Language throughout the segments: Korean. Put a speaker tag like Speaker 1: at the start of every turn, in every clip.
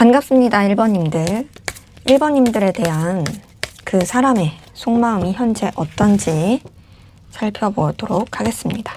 Speaker 1: 반갑습니다, 1번님들. 1번님들에 대한 그 사람의 속마음이 현재 어떤지 살펴보도록 하겠습니다.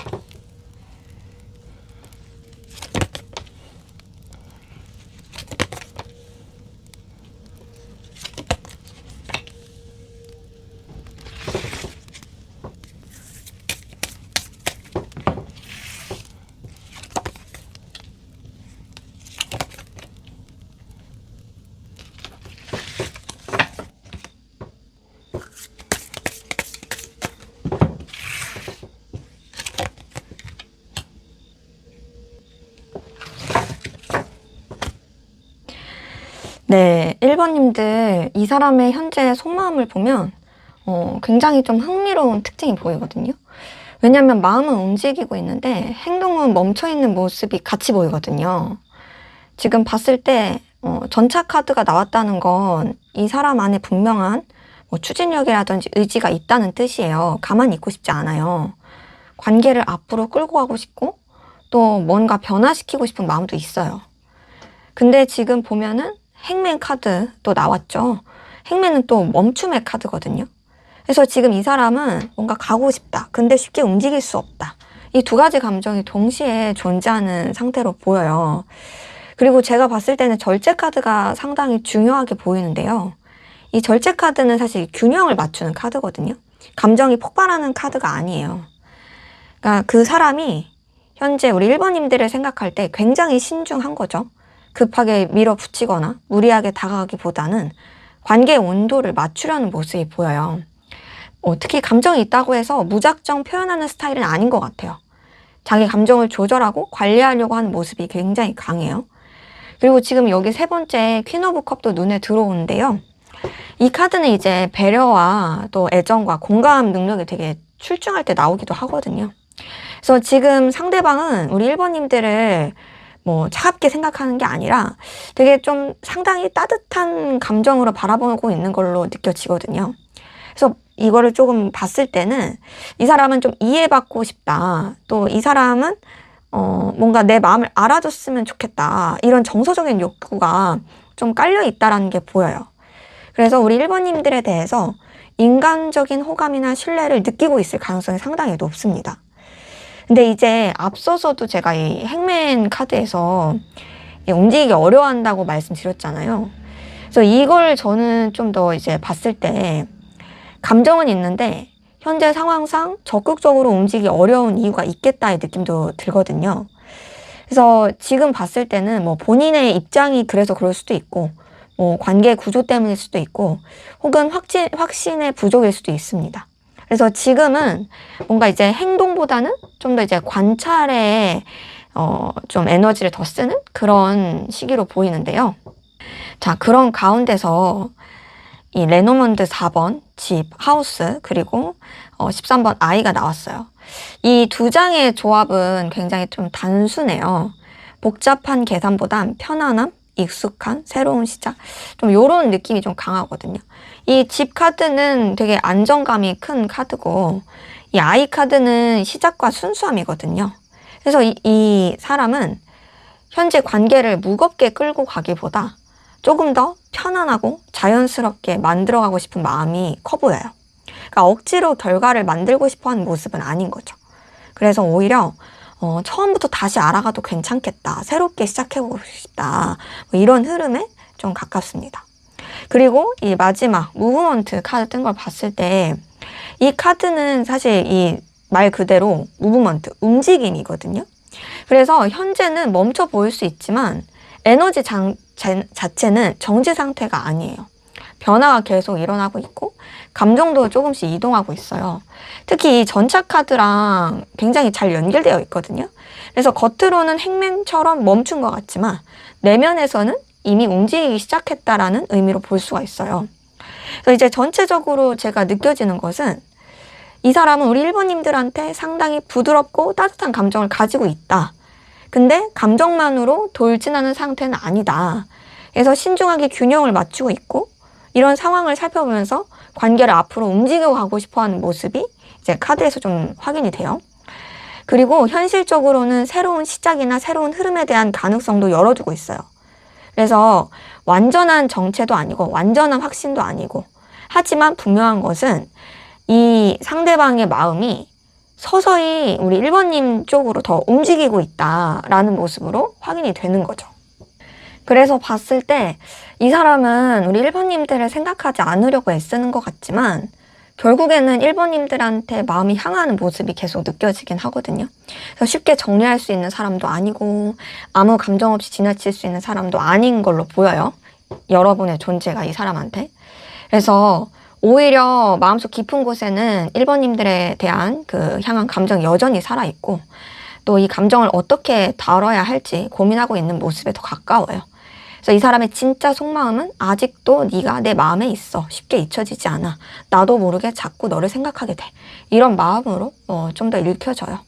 Speaker 1: 네, 1번님들 이 사람의 현재 속마음을 보면 굉장히 좀 흥미로운 특징이 보이거든요. 왜냐하면 마음은 움직이고 있는데 행동은 멈춰있는 모습이 같이 보이거든요. 지금 봤을 때 전차 카드가 나왔다는 건 이 사람 안에 분명한 추진력이라든지 의지가 있다는 뜻이에요. 가만히 있고 싶지 않아요. 관계를 앞으로 끌고 가고 싶고 또 뭔가 변화시키고 싶은 마음도 있어요. 근데 지금 보면은 행맨 카드 또 나왔죠. 행맨은 또 멈춤의 카드거든요. 그래서 지금 이 사람은 뭔가 가고 싶다. 근데 쉽게 움직일 수 없다. 이 두 가지 감정이 동시에 존재하는 상태로 보여요. 그리고 제가 봤을 때는 절제 카드가 상당히 중요하게 보이는데요. 이 절제 카드는 사실 균형을 맞추는 카드거든요. 감정이 폭발하는 카드가 아니에요. 그러니까 그 사람이 현재 우리 1번님들을 생각할 때 굉장히 신중한 거죠. 급하게 밀어붙이거나 무리하게 다가가기보다는 관계의 온도를 맞추려는 모습이 보여요. 특히 감정이 있다고 해서 무작정 표현하는 스타일은 아닌 것 같아요. 자기 감정을 조절하고 관리하려고 하는 모습이 굉장히 강해요. 그리고 지금 여기 세 번째 퀸 오브 컵도 눈에 들어오는데요. 이 카드는 이제 배려와 또 애정과 공감 능력이 되게 출중할 때 나오기도 하거든요. 그래서 지금 상대방은 우리 1번님들을 차갑게 생각하는 게 아니라 되게 좀 상당히 따뜻한 감정으로 바라보고 있는 걸로 느껴지거든요. 그래서 이거를 조금 봤을 때는 이 사람은 좀 이해받고 싶다. 또 이 사람은 뭔가 내 마음을 알아줬으면 좋겠다. 이런 정서적인 욕구가 좀 깔려 있다라는 게 보여요. 그래서 우리 1번님들에 대해서 인간적인 호감이나 신뢰를 느끼고 있을 가능성이 상당히 높습니다. 근데 이제 앞서서도 제가 이 행맨 카드에서 움직이기 어려워한다고 말씀드렸잖아요. 그래서 이걸 저는 좀 더 이제 봤을 때 감정은 있는데 현재 상황상 적극적으로 움직이기 어려운 이유가 있겠다의 느낌도 들거든요. 그래서 지금 봤을 때는 본인의 입장이 그래서 그럴 수도 있고 관계 구조 때문일 수도 있고 혹은 확신의 부족일 수도 있습니다. 그래서 지금은 뭔가 이제 행동보다는 좀 더 이제 관찰에 좀 에너지를 더 쓰는 그런 시기로 보이는데요. 자, 그런 가운데서 이 레노먼드 4번 집, 하우스, 그리고 13번 아이가 나왔어요. 이 두 장의 조합은 굉장히 좀 단순해요. 복잡한 계산보단 편안함, 익숙한, 새로운 시작, 좀 요런 느낌이 좀 강하거든요. 이 집 카드는 되게 안정감이 큰 카드고 이 아이 카드는 시작과 순수함이거든요. 그래서 이 사람은 현재 관계를 무겁게 끌고 가기보다 조금 더 편안하고 자연스럽게 만들어가고 싶은 마음이 커 보여요. 그러니까 억지로 결과를 만들고 싶어하는 모습은 아닌 거죠. 그래서 오히려 처음부터 다시 알아가도 괜찮겠다. 새롭게 시작해보고 싶다. 이런 흐름에 좀 가깝습니다. 그리고 이 마지막 무브먼트 카드 뜬 걸 봤을 때 이 카드는 사실 이 말 그대로 무브먼트, 움직임이거든요. 그래서 현재는 멈춰 보일 수 있지만 에너지 자체는 정지 상태가 아니에요. 변화가 계속 일어나고 있고 감정도 조금씩 이동하고 있어요. 특히 이 전차 카드랑 굉장히 잘 연결되어 있거든요. 그래서 겉으로는 행맨처럼 멈춘 것 같지만 내면에서는 이미 움직이기 시작했다라는 의미로 볼 수가 있어요. 그래서 이제 전체적으로 제가 느껴지는 것은 이 사람은 우리 1번님들한테 상당히 부드럽고 따뜻한 감정을 가지고 있다. 근데 감정만으로 돌진하는 상태는 아니다. 그래서 신중하게 균형을 맞추고 있고 이런 상황을 살펴보면서 관계를 앞으로 움직여 가고 싶어하는 모습이 이제 카드에서 좀 확인이 돼요. 그리고 현실적으로는 새로운 시작이나 새로운 흐름에 대한 가능성도 열어두고 있어요. 그래서 완전한 정체도 아니고 완전한 확신도 아니고, 하지만 분명한 것은 이 상대방의 마음이 서서히 우리 1번님 쪽으로 더 움직이고 있다라는 모습으로 확인이 되는 거죠. 그래서 봤을 때 이 사람은 우리 1번님들을 생각하지 않으려고 애쓰는 것 같지만 결국에는 1번님들한테 마음이 향하는 모습이 계속 느껴지긴 하거든요. 그래서 쉽게 정리할 수 있는 사람도 아니고 아무 감정 없이 지나칠 수 있는 사람도 아닌 걸로 보여요. 여러분의 존재가 이 사람한테. 그래서 오히려 마음속 깊은 곳에는 1번님들에 대한 그 향한 감정이 여전히 살아있고 또 이 감정을 어떻게 다뤄야 할지 고민하고 있는 모습에 더 가까워요. 그래서 이 사람의 진짜 속마음은 아직도 네가 내 마음에 있어. 쉽게 잊혀지지 않아. 나도 모르게 자꾸 너를 생각하게 돼. 이런 마음으로 좀 더 읽혀져요.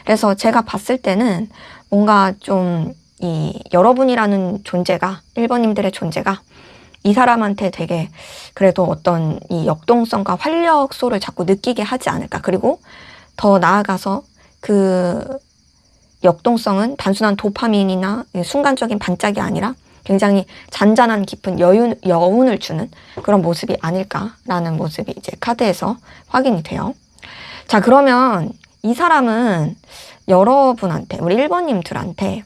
Speaker 1: 그래서 제가 봤을 때는 뭔가 좀 이 여러분이라는 존재가, 1번님들의 존재가 이 사람한테 되게 그래도 어떤 이 역동성과 활력소를 자꾸 느끼게 하지 않을까. 그리고 더 나아가서 그 역동성은 단순한 도파민이나 순간적인 반짝이 아니라 굉장히 잔잔한 깊은 여운을 주는 그런 모습이 아닐까라는 모습이 이제 카드에서 확인이 돼요. 자, 그러면 이 사람은 여러분한테, 우리 1번님들한테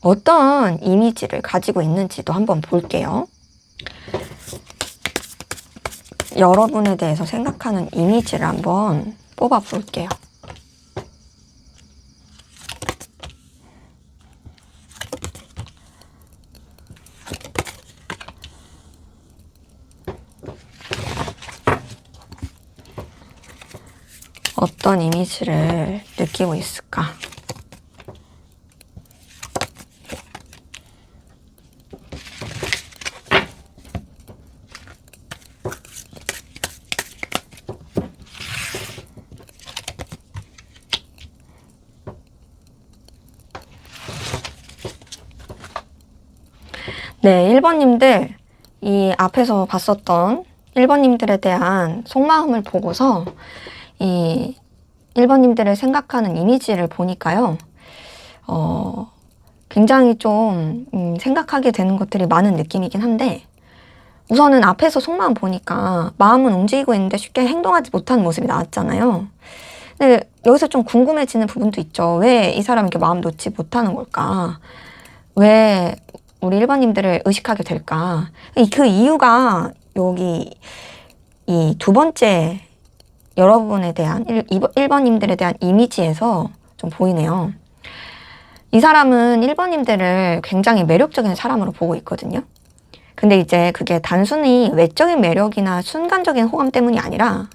Speaker 1: 어떤 이미지를 가지고 있는지도 한번 볼게요. 여러분에 대해서 생각하는 이미지를 한번 뽑아 볼게요. 어떤 이미지를 느끼고 있을까? 네, 1번님들, 이 앞에서 봤었던 1번님들에 대한 속마음을 보고서 이 1번님들을 생각하는 이미지를 보니까요, 굉장히 좀 생각하게 되는 것들이 많은 느낌이긴 한데, 우선은 앞에서 속마음 보니까 마음은 움직이고 있는데 쉽게 행동하지 못하는 모습이 나왔잖아요. 근데 여기서 좀 궁금해지는 부분도 있죠. 왜 이 사람이 이렇게 마음 놓지 못하는 걸까? 왜 우리 1번님들을 의식하게 될까? 그 이유가 여기 이 두 번째 여러분에 대한 1번님들에 대한 이미지에서 좀 보이네요. 이 사람은 1번님들을 굉장히 매력적인 사람으로 보고 있거든요. 근데 이제 그게 단순히 외적인 매력이나 순간적인 호감 때문이 아니라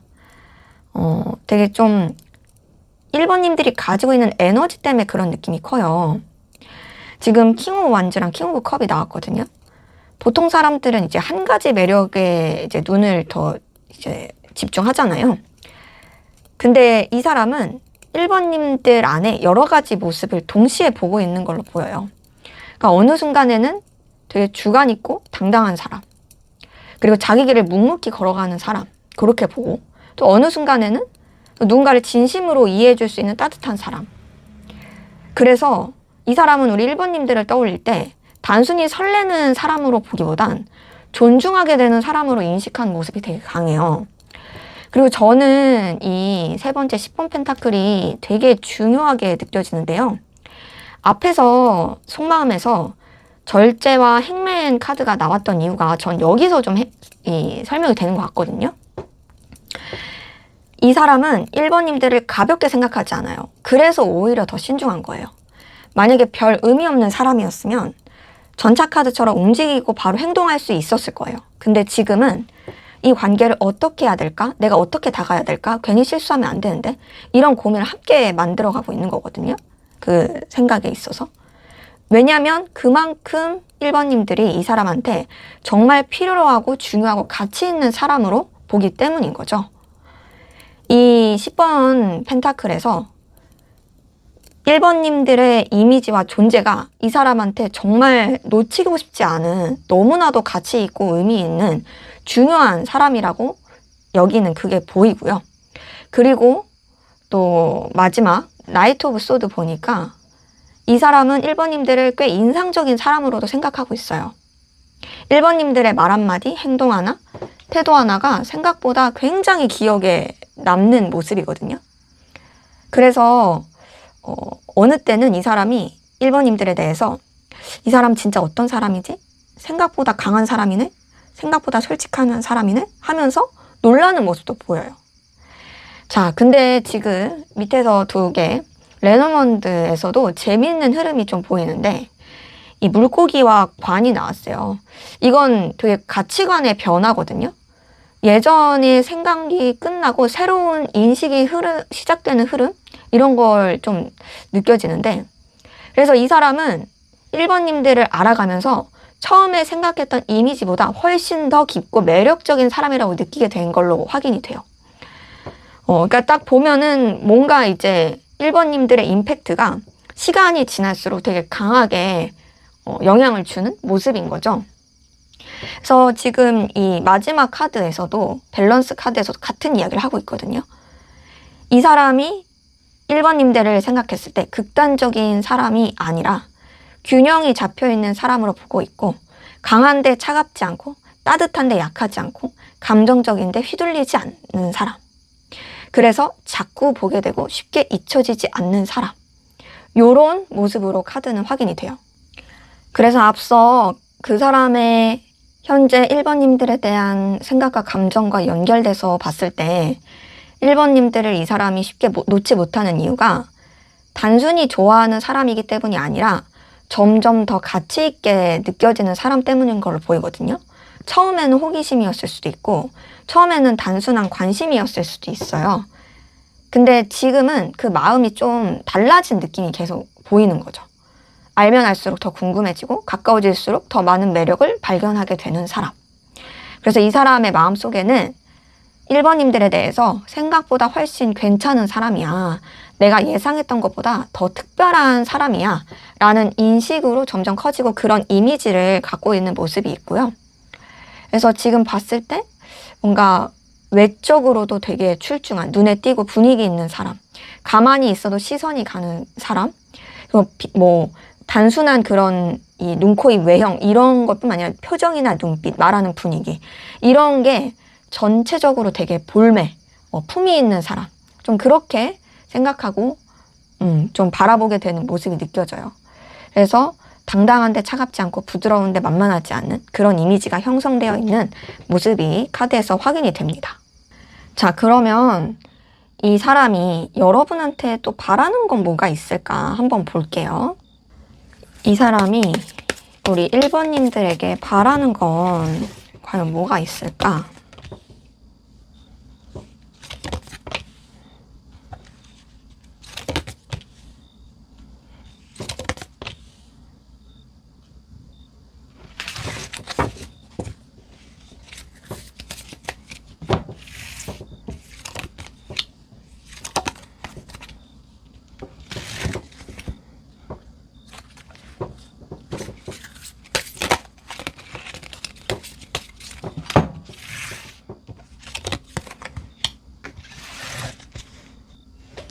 Speaker 1: 되게 좀 1번님들이 가지고 있는 에너지 때문에 그런 느낌이 커요. 지금 킹 오브 완즈랑 킹 오브 컵이 나왔거든요. 보통 사람들은 이제 한 가지 매력에 이제 눈을 더 이제 집중하잖아요. 근데 이 사람은 1번님들 안에 여러 가지 모습을 동시에 보고 있는 걸로 보여요. 그러니까 어느 순간에는 되게 주관 있고 당당한 사람, 그리고 자기 길을 묵묵히 걸어가는 사람, 그렇게 보고, 또 어느 순간에는 누군가를 진심으로 이해해 줄 수 있는 따뜻한 사람. 그래서 이 사람은 우리 1번님들을 떠올릴 때 단순히 설레는 사람으로 보기보단 존중하게 되는 사람으로 인식하는 모습이 되게 강해요. 그리고 저는 이 세 번째 10번 펜타클이 되게 중요하게 느껴지는데요. 앞에서 속마음에서 절제와 행맨 카드가 나왔던 이유가 전 여기서 좀 설명이 되는 것 같거든요. 이 사람은 1번님들을 가볍게 생각하지 않아요. 그래서 오히려 더 신중한 거예요. 만약에 별 의미 없는 사람이었으면 전차 카드처럼 움직이고 바로 행동할 수 있었을 거예요. 근데 지금은 이 관계를 어떻게 해야 될까? 내가 어떻게 다가야 될까? 괜히 실수하면 안 되는데? 이런 고민을 함께 만들어가고 있는 거거든요. 그 생각에 있어서. 왜냐하면 그만큼 1번님들이 이 사람한테 정말 필요로 하고 중요하고 가치 있는 사람으로 보기 때문인 거죠. 이 10번 펜타클에서 1번님들의 이미지와 존재가 이 사람한테 정말 놓치고 싶지 않은, 너무나도 가치 있고 의미 있는 중요한 사람이라고 여기는 그게 보이고요. 그리고 또 마지막 나이트 오브 소드 보니까 이 사람은 1번님들을 꽤 인상적인 사람으로도 생각하고 있어요. 1번님들의 말 한마디, 행동 하나, 태도 하나가 생각보다 굉장히 기억에 남는 모습이거든요. 그래서 어느 때는 이 사람이 1번님들에 대해서 이 사람 진짜 어떤 사람이지? 생각보다 강한 사람이네? 생각보다 솔직한 사람이네? 하면서 놀라는 모습도 보여요. 자, 근데 지금 밑에서 두 개, 레노먼드에서도 재미있는 흐름이 좀 보이는데 이 물고기와 관이 나왔어요. 이건 되게 가치관의 변화거든요. 예전의 생각이 끝나고 새로운 인식이 시작되는 흐름? 이런 걸 좀 느껴지는데, 그래서 이 사람은 1번님들을 알아가면서 처음에 생각했던 이미지보다 훨씬 더 깊고 매력적인 사람이라고 느끼게 된 걸로 확인이 돼요. 그러니까 딱 보면은 뭔가 이제 1번님들의 임팩트가 시간이 지날수록 되게 강하게 영향을 주는 모습인 거죠. 그래서 지금 이 마지막 카드에서도, 밸런스 카드에서도 같은 이야기를 하고 있거든요. 이 사람이 1번님들을 생각했을 때 극단적인 사람이 아니라 균형이 잡혀있는 사람으로 보고 있고, 강한데 차갑지 않고 따뜻한데 약하지 않고 감정적인데 휘둘리지 않는 사람. 그래서 자꾸 보게 되고 쉽게 잊혀지지 않는 사람. 요런 모습으로 카드는 확인이 돼요. 그래서 앞서 그 사람의 현재 1번님들에 대한 생각과 감정과 연결돼서 봤을 때 1번님들을 이 사람이 쉽게 놓지 못하는 이유가 단순히 좋아하는 사람이기 때문이 아니라 점점 더 가치 있게 느껴지는 사람 때문인 걸로 보이거든요. 처음에는 호기심이었을 수도 있고 처음에는 단순한 관심이었을 수도 있어요. 근데 지금은 그 마음이 좀 달라진 느낌이 계속 보이는 거죠. 알면 알수록 더 궁금해지고 가까워질수록 더 많은 매력을 발견하게 되는 사람. 그래서 이 사람의 마음속에는 1번님들에 대해서 생각보다 훨씬 괜찮은 사람이야. 내가 예상했던 것보다 더 특별한 사람이야. 라는 인식으로 점점 커지고 그런 이미지를 갖고 있는 모습이 있고요. 그래서 지금 봤을 때 뭔가 외적으로도 되게 출중한, 눈에 띄고 분위기 있는 사람, 가만히 있어도 시선이 가는 사람, 뭐 단순한 그런 이 눈, 코, 입, 외형 이런 것뿐만 아니라 표정이나 눈빛, 말하는 분위기 이런 게 전체적으로 되게 볼매, 품위 있는 사람, 좀 그렇게 생각하고 좀 바라보게 되는 모습이 느껴져요. 그래서 당당한데 차갑지 않고 부드러운데 만만하지 않는 그런 이미지가 형성되어 있는 모습이 카드에서 확인이 됩니다. 자, 그러면 이 사람이 여러분한테 또 바라는 건 뭐가 있을까 한번 볼게요. 이 사람이 우리 1번님들에게 바라는 건 과연 뭐가 있을까?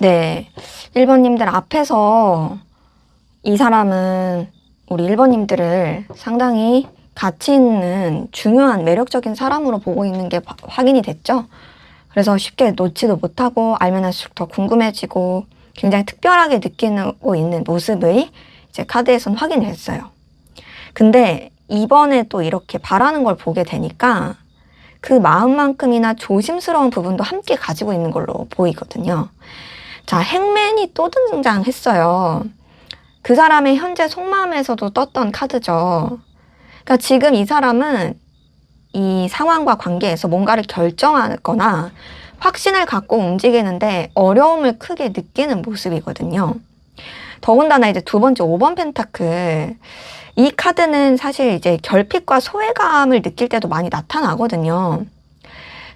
Speaker 1: 네, 1번님들 앞에서 이 사람은 우리 1번님들을 상당히 가치 있는 중요한 매력적인 사람으로 보고 있는 게 확인이 됐죠. 그래서 쉽게 놓지도 못하고 알면 할수록 더 궁금해지고 굉장히 특별하게 느끼고 있는 모습을 이제 카드에선 확인했어요. 근데 이번에 또 이렇게 바라는 걸 보게 되니까 그 마음만큼이나 조심스러운 부분도 함께 가지고 있는 걸로 보이거든요. 자, 행맨이 또 등장했어요. 그 사람의 현재 속마음에서도 떴던 카드죠. 그러니까 지금 이 사람은 이 상황과 관계에서 뭔가를 결정하거나 확신을 갖고 움직이는데 어려움을 크게 느끼는 모습이거든요. 더군다나 이제 두 번째 5번 펜타클. 이 카드는 사실 이제 결핍과 소외감을 느낄 때도 많이 나타나거든요.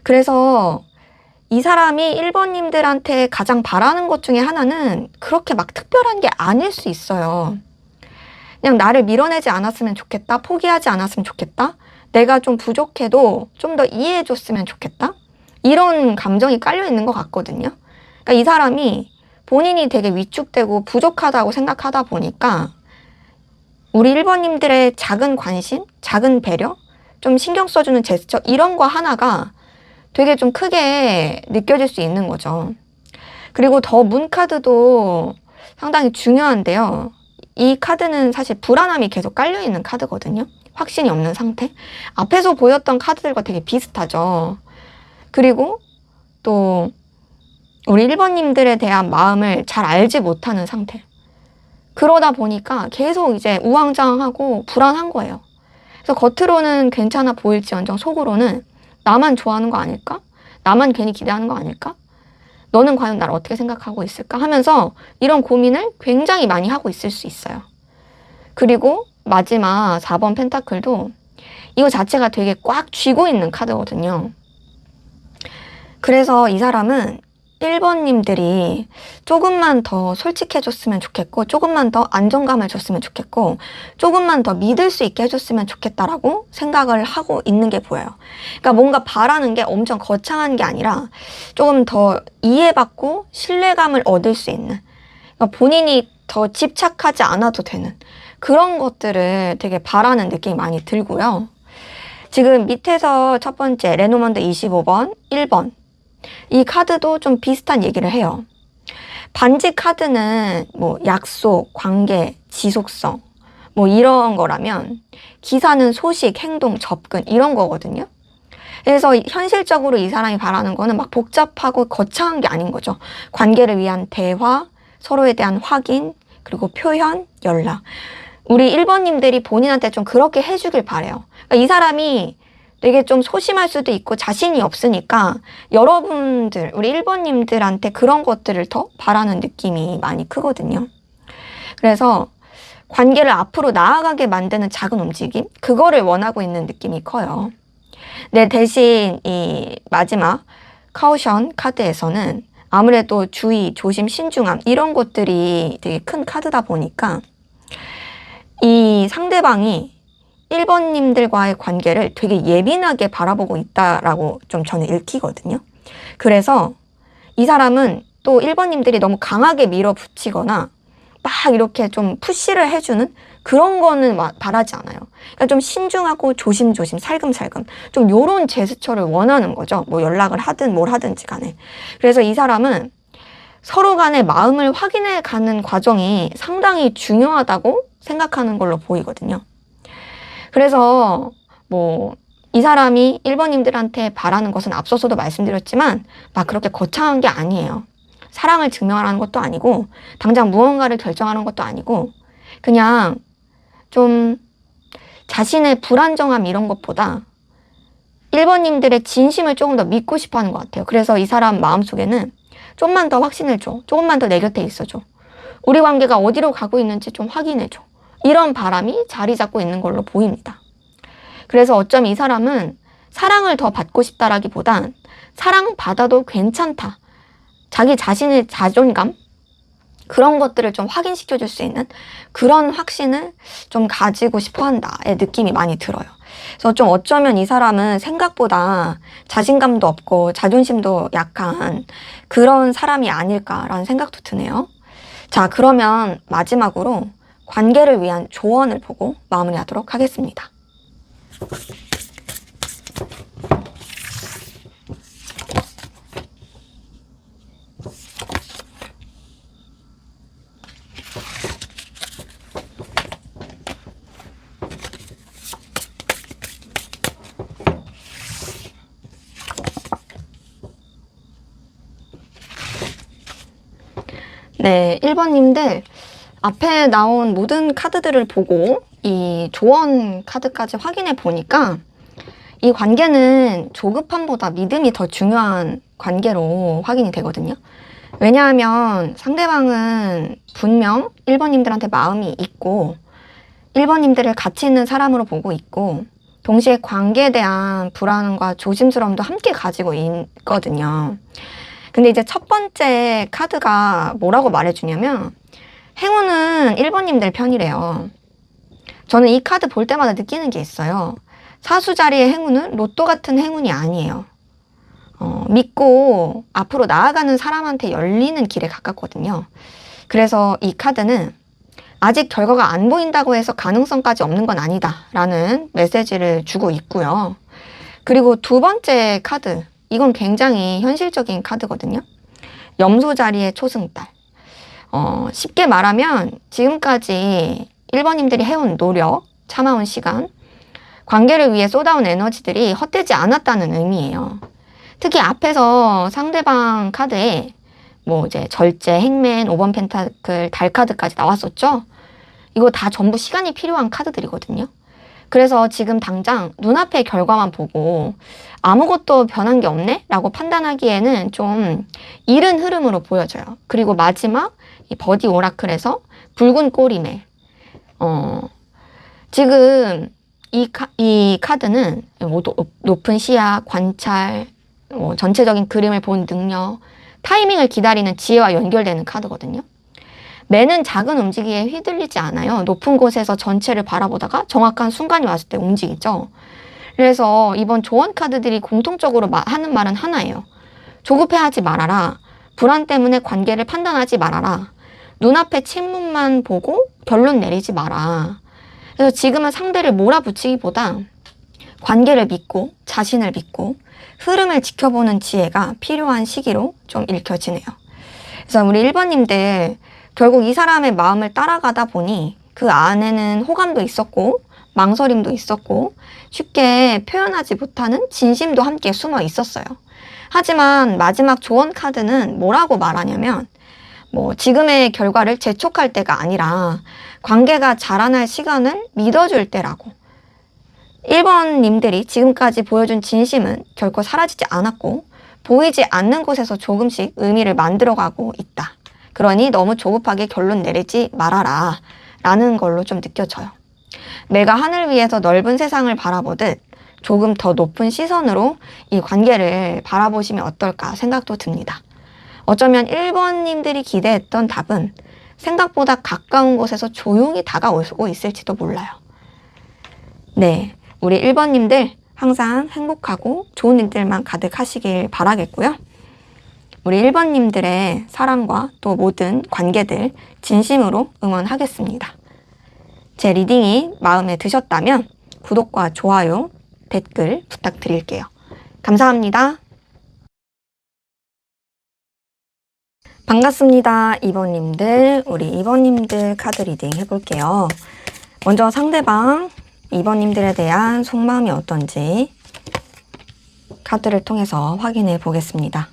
Speaker 1: 그래서 이 사람이 1번님들한테 가장 바라는 것 중에 하나는 그렇게 막 특별한 게 아닐 수 있어요. 그냥 나를 밀어내지 않았으면 좋겠다. 포기하지 않았으면 좋겠다. 내가 좀 부족해도 좀 더 이해해 줬으면 좋겠다. 이런 감정이 깔려 있는 것 같거든요. 그러니까 이 사람이 본인이 되게 위축되고 부족하다고 생각하다 보니까 우리 1번님들의 작은 관심, 작은 배려, 좀 신경 써주는 제스처 이런 거 하나가 되게 좀 크게 느껴질 수 있는 거죠. 그리고 더 문 카드도 상당히 중요한데요. 이 카드는 사실 불안함이 계속 깔려있는 카드거든요. 확신이 없는 상태. 앞에서 보였던 카드들과 되게 비슷하죠. 그리고 또 우리 1번님들에 대한 마음을 잘 알지 못하는 상태. 그러다 보니까 계속 이제 우왕좌왕하고 불안한 거예요. 그래서 겉으로는 괜찮아 보일지언정 속으로는 나만 좋아하는 거 아닐까? 나만 괜히 기대하는 거 아닐까? 너는 과연 나를 어떻게 생각하고 있을까? 하면서 이런 고민을 굉장히 많이 하고 있을 수 있어요. 그리고 마지막 4번 펜타클도 이거 자체가 되게 꽉 쥐고 있는 카드거든요. 그래서 이 사람은 1번님들이 조금만 더 솔직해줬으면 좋겠고, 조금만 더 안정감을 줬으면 좋겠고, 조금만 더 믿을 수 있게 해줬으면 좋겠다라고 생각을 하고 있는 게 보여요. 그러니까 뭔가 바라는 게 엄청 거창한 게 아니라 조금 더 이해받고 신뢰감을 얻을 수 있는, 그러니까 본인이 더 집착하지 않아도 되는 그런 것들을 되게 바라는 느낌이 많이 들고요. 지금 밑에서 첫 번째 레노먼드 25번, 1번 이 카드도 좀 비슷한 얘기를 해요. 반지 카드는 뭐 약속, 관계, 지속성 뭐 이런 거라면 기사는 소식, 행동, 접근 이런 거거든요. 그래서 현실적으로 이 사람이 바라는 거는 막 복잡하고 거창한 게 아닌 거죠. 관계를 위한 대화, 서로에 대한 확인, 그리고 표현, 연락. 우리 1번님들이 본인한테 좀 그렇게 해주길 바래요. 그러니까 이 사람이 되게 좀 소심할 수도 있고 자신이 없으니까 여러분들, 우리 1번님들한테 그런 것들을 더 바라는 느낌이 많이 크거든요. 그래서 관계를 앞으로 나아가게 만드는 작은 움직임? 그거를 원하고 있는 느낌이 커요. 네, 대신 이 마지막 카우션 카드에서는 아무래도 주의, 조심, 신중함 이런 것들이 되게 큰 카드다 보니까 이 상대방이 1번님들과의 관계를 되게 예민하게 바라보고 있다라고 좀 저는 읽히거든요. 그래서 이 사람은 또 1번님들이 너무 강하게 밀어붙이거나 막 이렇게 좀 푸시를 해주는 그런 거는 바라지 않아요. 그러니까 좀 신중하고 조심조심 살금살금 좀 요런 제스처를 원하는 거죠. 뭐 연락을 하든 뭘 하든지 간에. 그래서 이 사람은 서로 간의 마음을 확인해 가는 과정이 상당히 중요하다고 생각하는 걸로 보이거든요. 그래서 뭐 이 사람이 1번님들한테 바라는 것은 앞서서도 말씀드렸지만 막 그렇게 거창한 게 아니에요. 사랑을 증명하는 것도 아니고 당장 무언가를 결정하는 것도 아니고 그냥 좀 자신의 불안정함 이런 것보다 1번님들의 진심을 조금 더 믿고 싶어 하는 것 같아요. 그래서 이 사람 마음속에는 좀만 더 확신을 줘. 조금만 더 내 곁에 있어줘. 우리 관계가 어디로 가고 있는지 좀 확인해줘. 이런 바람이 자리 잡고 있는 걸로 보입니다. 그래서 어쩜 이 사람은 사랑을 더 받고 싶다라기보단 사랑받아도 괜찮다. 자기 자신의 자존감? 그런 것들을 좀 확인시켜줄 수 있는 그런 확신을 좀 가지고 싶어 한다의 느낌이 많이 들어요. 그래서 좀 어쩌면 이 사람은 생각보다 자신감도 없고 자존심도 약한 그런 사람이 아닐까라는 생각도 드네요. 자, 그러면 마지막으로 관계를 위한 조언을 보고 마무리하도록 하겠습니다. 네, 1번님들 앞에 나온 모든 카드들을 보고 이 조언 카드까지 확인해 보니까 이 관계는 조급함보다 믿음이 더 중요한 관계로 확인이 되거든요. 왜냐하면 상대방은 분명 1번님들한테 마음이 있고 1번님들을 가치 있는 사람으로 보고 있고 동시에 관계에 대한 불안과 조심스러움도 함께 가지고 있거든요. 근데 이제 첫 번째 카드가 뭐라고 말해주냐면 행운은 1번님들 편이래요. 저는 이 카드 볼 때마다 느끼는 게 있어요. 사수 자리의 행운은 로또 같은 행운이 아니에요. 믿고 앞으로 나아가는 사람한테 열리는 길에 가깝거든요. 그래서 이 카드는 아직 결과가 안 보인다고 해서 가능성까지 없는 건 아니다 라는 메시지를 주고 있고요. 그리고 두 번째 카드, 이건 굉장히 현실적인 카드거든요. 염소 자리의 초승달. 쉽게 말하면 지금까지 1번님들이 해온 노력, 참아온 시간, 관계를 위해 쏟아온 에너지들이 헛되지 않았다는 의미예요. 특히 앞에서 상대방 카드에 뭐 이제 절제, 행맨, 5번 펜타클, 달 카드까지 나왔었죠? 이거 다 전부 시간이 필요한 카드들이거든요. 그래서 지금 당장 눈앞의 결과만 보고 아무것도 변한 게 없네? 라고 판단하기에는 좀 이른 흐름으로 보여져요. 그리고 마지막 이 버디 오라클에서 붉은 꼬리매. 지금 이 카드는 높은 시야, 관찰, 전체적인 그림을 본 능력, 타이밍을 기다리는 지혜와 연결되는 카드거든요. 매는 작은 움직임에 휘둘리지 않아요. 높은 곳에서 전체를 바라보다가 정확한 순간이 왔을 때 움직이죠. 그래서 이번 조언 카드들이 공통적으로 하는 말은 하나예요. 조급해하지 말아라. 불안 때문에 관계를 판단하지 말아라. 눈앞에 침문만 보고 결론 내리지 마라. 그래서 지금은 상대를 몰아붙이기보다 관계를 믿고 자신을 믿고 흐름을 지켜보는 지혜가 필요한 시기로 좀 읽혀지네요. 그래서 우리 1번님들 결국 이 사람의 마음을 따라가다 보니 그 안에는 호감도 있었고 망설임도 있었고 쉽게 표현하지 못하는 진심도 함께 숨어 있었어요. 하지만 마지막 조언 카드는 뭐라고 말하냐면 지금의 결과를 재촉할 때가 아니라 관계가 자라날 시간을 믿어줄 때라고. 1번님들이 지금까지 보여준 진심은 결코 사라지지 않았고 보이지 않는 곳에서 조금씩 의미를 만들어가고 있다. 그러니 너무 조급하게 결론 내리지 말아라 라는 걸로 좀 느껴져요. 내가 하늘 위에서 넓은 세상을 바라보듯 조금 더 높은 시선으로 이 관계를 바라보시면 어떨까 생각도 듭니다. 어쩌면 1번님들이 기대했던 답은 생각보다 가까운 곳에서 조용히 다가오고 있을지도 몰라요. 네, 우리 1번님들 항상 행복하고 좋은 일들만 가득하시길 바라겠고요. 우리 1번님들의 사랑과 또 모든 관계들 진심으로 응원하겠습니다. 제 리딩이 마음에 드셨다면 구독과 좋아요, 댓글 부탁드릴게요. 감사합니다. 반갑습니다. 2번님들, 우리 2번님들 카드 리딩 해볼게요. 먼저 상대방 2번님들에 대한 속마음이 어떤지 카드를 통해서 확인해 보겠습니다.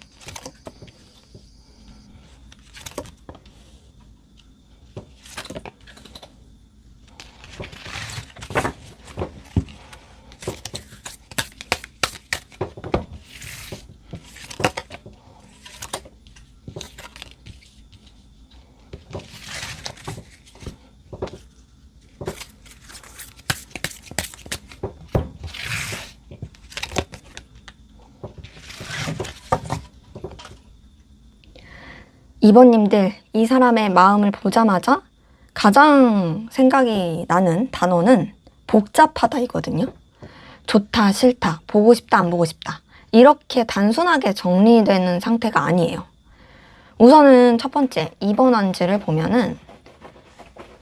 Speaker 1: 이번님들, 이 사람의 마음을 보자마자 가장 생각이 나는 단어는 복잡하다 이거든요. 좋다, 싫다, 보고 싶다, 안 보고 싶다. 이렇게 단순하게 정리되는 상태가 아니에요. 우선은 첫 번째, 2번 한지를 보면은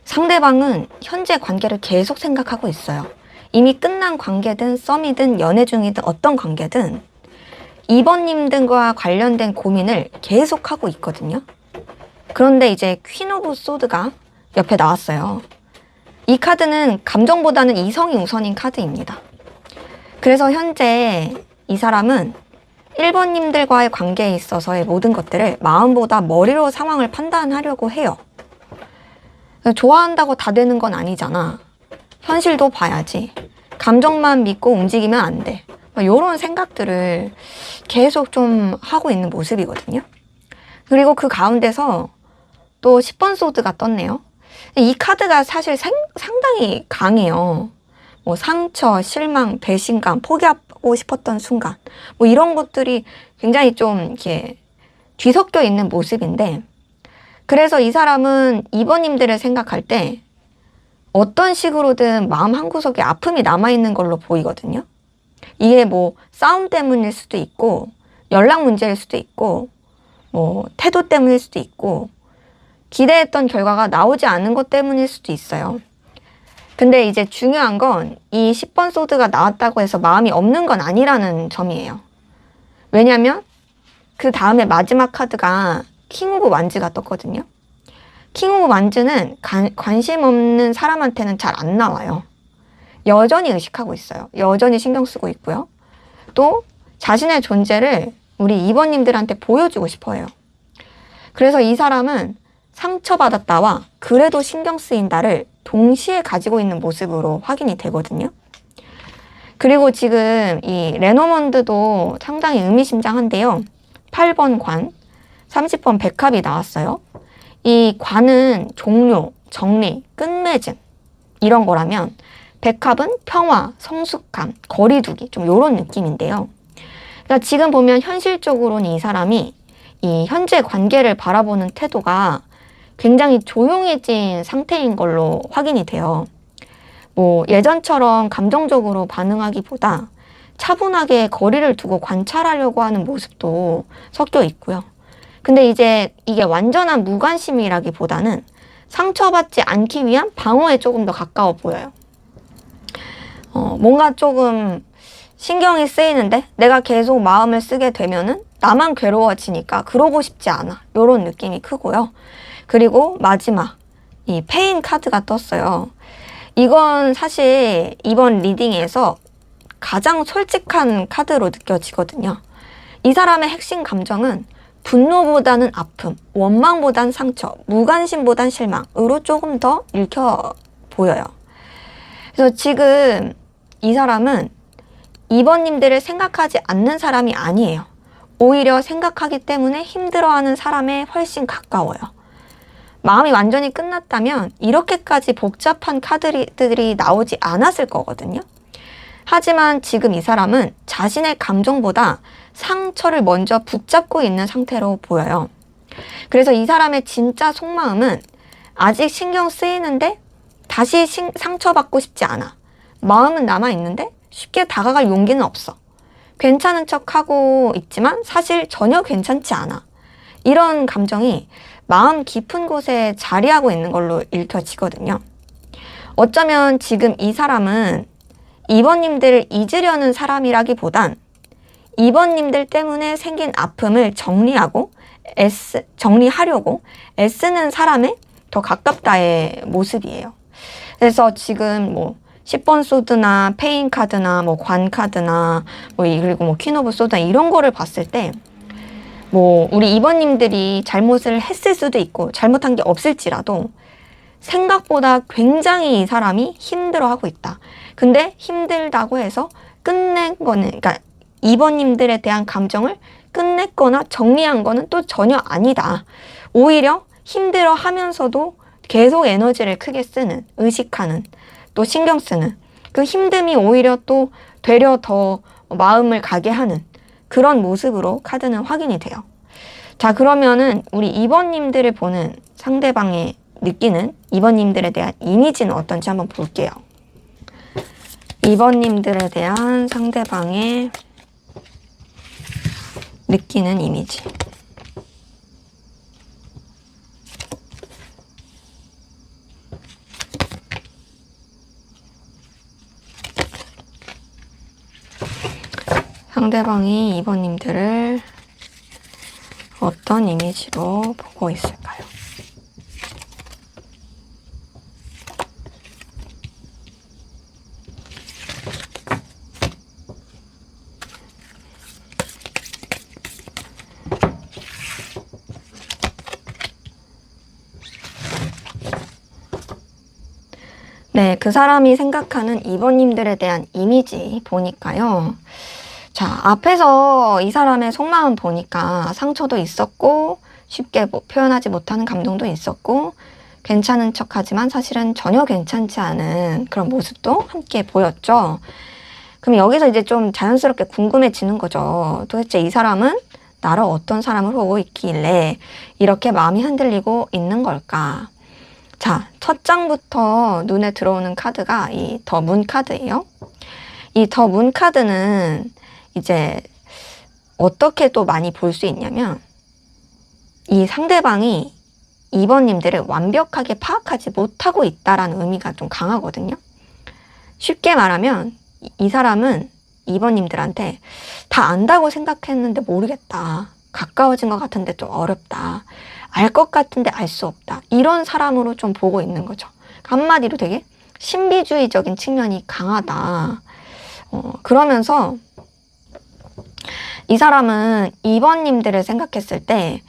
Speaker 1: 상대방은 현재 관계를 계속 생각하고 있어요. 이미 끝난 관계든 썸이든 연애 중이든 어떤 관계든 2번님들과 관련된 고민을 계속하고 있거든요. 그런데 이제 퀸 오브 소드가 옆에 나왔어요. 이 카드는 감정보다는 이성이 우선인 카드입니다. 그래서 현재 이 사람은 1번님들과의 관계에 있어서의 모든 것들을 마음보다 머리로 상황을 판단하려고 해요. 좋아한다고 다 되는 건 아니잖아. 현실도 봐야지. 감정만 믿고 움직이면 안 돼. 이런 생각들을 계속 좀 하고 있는 모습이거든요. 그리고 그 가운데서 또 10번 소드가 떴네요. 이 카드가 사실 상당히 강해요. 상처, 실망, 배신감, 포기하고 싶었던 순간 이런 것들이 굉장히 좀 이렇게 뒤섞여 있는 모습인데, 그래서 이 사람은 2번님들을 생각할 때 어떤 식으로든 마음 한구석에 아픔이 남아있는 걸로 보이거든요. 이게 싸움 때문일 수도 있고 연락 문제일 수도 있고 태도 때문일 수도 있고 기대했던 결과가 나오지 않은 것 때문일 수도 있어요. 근데 이제 중요한 건 이 10번 소드가 나왔다고 해서 마음이 없는 건 아니라는 점이에요. 왜냐면 그 다음에 마지막 카드가 킹 오브 완즈가 떴거든요. 킹 오브 완즈는 관심 없는 사람한테는 잘 안 나와요. 여전히 의식하고 있어요. 여전히 신경 쓰고 있고요. 또 자신의 존재를 우리 2번님들한테 보여주고 싶어 해요. 그래서 이 사람은 상처받았다와 그래도 신경 쓰인다를 동시에 가지고 있는 모습으로 확인이 되거든요. 그리고 지금 이 레노먼드도 상당히 의미심장한데요. 8번 관, 30번 백합이 나왔어요. 이 관은 종료, 정리, 끝맺음 이런 거라면 백합은 평화, 성숙함, 거리두기 좀 이런 느낌인데요. 그러니까 지금 보면 현실적으로는 이 사람이 이 현재 관계를 바라보는 태도가 굉장히 조용해진 상태인 걸로 확인이 돼요. 뭐 예전처럼 감정적으로 반응하기보다 차분하게 거리를 두고 관찰하려고 하는 모습도 섞여 있고요. 근데 이제 이게 완전한 무관심이라기보다는 상처받지 않기 위한 방어에 조금 더 가까워 보여요. 뭔가 조금 신경이 쓰이는데 내가 계속 마음을 쓰게 되면은 나만 괴로워지니까 그러고 싶지 않아. 이런 느낌이 크고요. 그리고 마지막 이 페인 카드가 떴어요. 이건 사실 이번 리딩에서 가장 솔직한 카드로 느껴지거든요. 이 사람의 핵심 감정은 분노보다는 아픔, 원망보단 상처, 무관심보단 실망으로 조금 더 읽혀 보여요. 그래서 지금 이 사람은 2번님들을 생각하지 않는 사람이 아니에요. 오히려 생각하기 때문에 힘들어하는 사람에 훨씬 가까워요. 마음이 완전히 끝났다면 이렇게까지 복잡한 카드들이 나오지 않았을 거거든요. 하지만 지금 이 사람은 자신의 감정보다 상처를 먼저 붙잡고 있는 상태로 보여요. 그래서 이 사람의 진짜 속마음은 아직 신경 쓰이는데 다시 상처받고 싶지 않아. 마음은 남아있는데 쉽게 다가갈 용기는 없어. 괜찮은 척하고 있지만 사실 전혀 괜찮지 않아. 이런 감정이 마음 깊은 곳에 자리하고 있는 걸로 읽혀지거든요. 어쩌면 지금 이 사람은 2번님들을 잊으려는 사람이라기보단 2번님들 때문에 생긴 아픔을 정리하려고 애쓰는 사람에 더 가깝다의 모습이에요. 그래서 지금 뭐 10번 소드나 페인 카드나 뭐 관 카드나 그리고 뭐 퀸 오브 소드나 이런 거를 봤을 때 뭐 우리 2번님들이 잘못을 했을 수도 있고 잘못한 게 없을지라도 생각보다 굉장히 이 사람이 힘들어하고 있다. 근데 힘들다고 해서 끝낸 거는, 그러니까 2번님들에 대한 감정을 끝냈거나 정리한 거는 또 전혀 아니다. 오히려 힘들어 하면서도 계속 에너지를 크게 쓰는, 의식하는, 또 신경 쓰는 그 힘듦이 오히려 또 되려 더 마음을 가게 하는 그런 모습으로 카드는 확인이 돼요. 자, 그러면은 우리 2번님들을 보는 상대방의 느끼는 2번님들에 대한 이미지는 어떤지 한번 볼게요. 2번님들에 대한 상대방의 느끼는 이미지. 상대방이 2번님들을 어떤 이미지로 보고 있을까요? 네, 그 사람이 생각하는 2번님들에 대한 이미지 보니까요. 자, 앞에서 이 사람의 속마음 보니까 상처도 있었고 쉽게 표현하지 못하는 감동도 있었고 괜찮은 척하지만 사실은 전혀 괜찮지 않은 그런 모습도 함께 보였죠. 그럼 여기서 이제 좀 자연스럽게 궁금해지는 거죠. 도대체 이 사람은 나를 어떤 사람을 보고 있길래 이렇게 마음이 흔들리고 있는 걸까? 자, 첫 장부터 눈에 들어오는 카드가 이 더 문 카드예요. 이 더 문 카드는 이제 어떻게 또 많이 볼 수 있냐면 이 상대방이 2번님들을 완벽하게 파악하지 못하고 있다라는 의미가 좀 강하거든요. 쉽게 말하면 이 사람은 2번님들한테 다 안다고 생각했는데 모르겠다. 가까워진 것 같은데 좀 어렵다. 알 것 같은데 알 수 없다. 이런 사람으로 좀 보고 있는 거죠. 한마디로 되게 신비주의적인 측면이 강하다. 그러면서 이 사람은 2번님들을 생각했을 때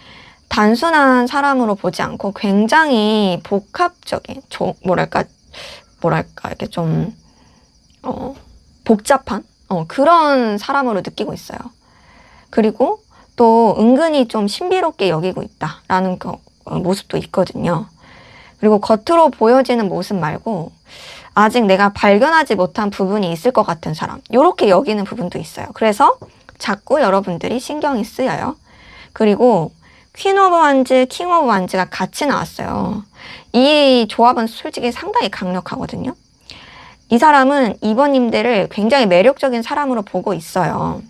Speaker 1: 단순한 사람으로 보지 않고 굉장히 복합적인, 뭐랄까, 이렇게 좀, 복잡한, 그런 사람으로 느끼고 있어요. 그리고 또 은근히 좀 신비롭게 여기고 있다라는 모습도 있거든요. 그리고 겉으로 보여지는 모습 말고 아직 내가 발견하지 못한 부분이 있을 것 같은 사람, 이렇게 여기는 부분도 있어요. 그래서 자꾸 여러분들이 신경이 쓰여요. 그리고 퀸 오브 완즈, 킹 오브 완즈가 같이 나왔어요. 이 조합은 솔직히 상당히 강력하거든요. 이 사람은 2번님들을 굉장히 매력적인 사람으로 보고 있어요.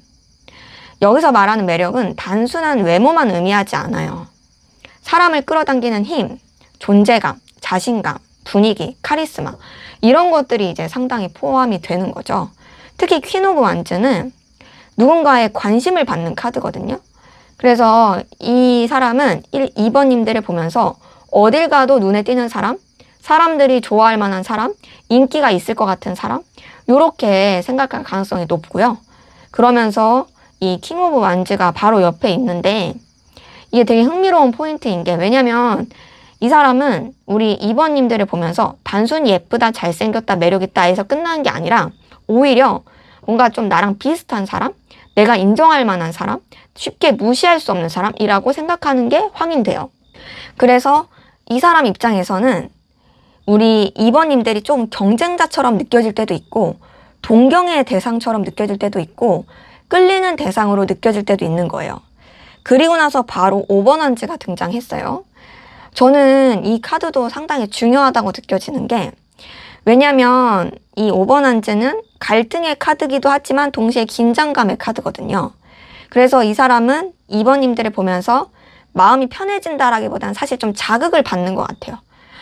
Speaker 1: 여기서 말하는 매력은 단순한 외모만 의미하지 않아요. 사람을 끌어당기는 힘, 존재감, 자신감, 분위기, 카리스마 이런 것들이 이제 상당히 포함이 되는 거죠. 특히 퀸 오브 완즈는 누군가의 관심을 받는 카드거든요. 그래서 이 사람은 2번님들을 보면서 어딜 가도 눈에 띄는 사람, 사람들이 좋아할 만한 사람, 인기가 있을 것 같은 사람 이렇게 생각할 가능성이 높고요. 그러면서 이 킹 오브 완즈가 바로 옆에 있는데 이게 되게 흥미로운 포인트인 게 왜냐면 이 사람은 우리 2번님들을 보면서 단순히 예쁘다, 잘생겼다, 매력있다 해서 끝나는 게 아니라 오히려 뭔가 좀 나랑 비슷한 사람, 내가 인정할 만한 사람, 쉽게 무시할 수 없는 사람이라고 생각하는 게 확인돼요. 그래서 이 사람 입장에서는 우리 2번님들이 좀 경쟁자처럼 느껴질 때도 있고 동경의 대상처럼 느껴질 때도 있고 끌리는 대상으로 느껴질 때도 있는 거예요. 그리고 나서 바로 5번 완즈가 등장했어요. 저는 이 카드도 상당히 중요하다고 느껴지는 게 왜냐면 이 5번 완즈는 갈등의 카드기도 하지만 동시에 긴장감의 카드거든요. 그래서 이 사람은 2번님들을 보면서 마음이 편해진다라기보다는 사실 좀 자극을 받는 것 같아요.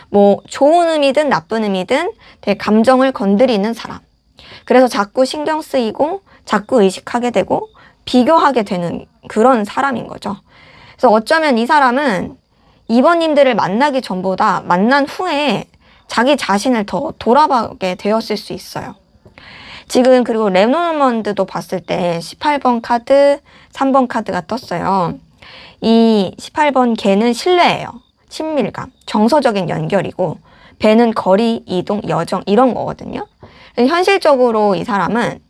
Speaker 1: 뭐 좋은 의미든 나쁜 의미든 되게 감정을 건드리는 사람. 그래서 자꾸 신경 쓰이고 자꾸 의식하게 되고 비교하게 되는 그런 사람인 거죠. 그래서 어쩌면 이 사람은 2번님들을 만나기 전보다 만난 후에 자기 자신을 더 돌아보게 되었을 수 있어요. 지금 그리고 레노먼드도 봤을 때 18번 카드, 3번 카드가 떴어요. 이 18번 개는 신뢰예요. 친밀감, 정서적인 연결이고 배는 거리, 이동, 여정 이런 거거든요. 현실적으로 이 사람은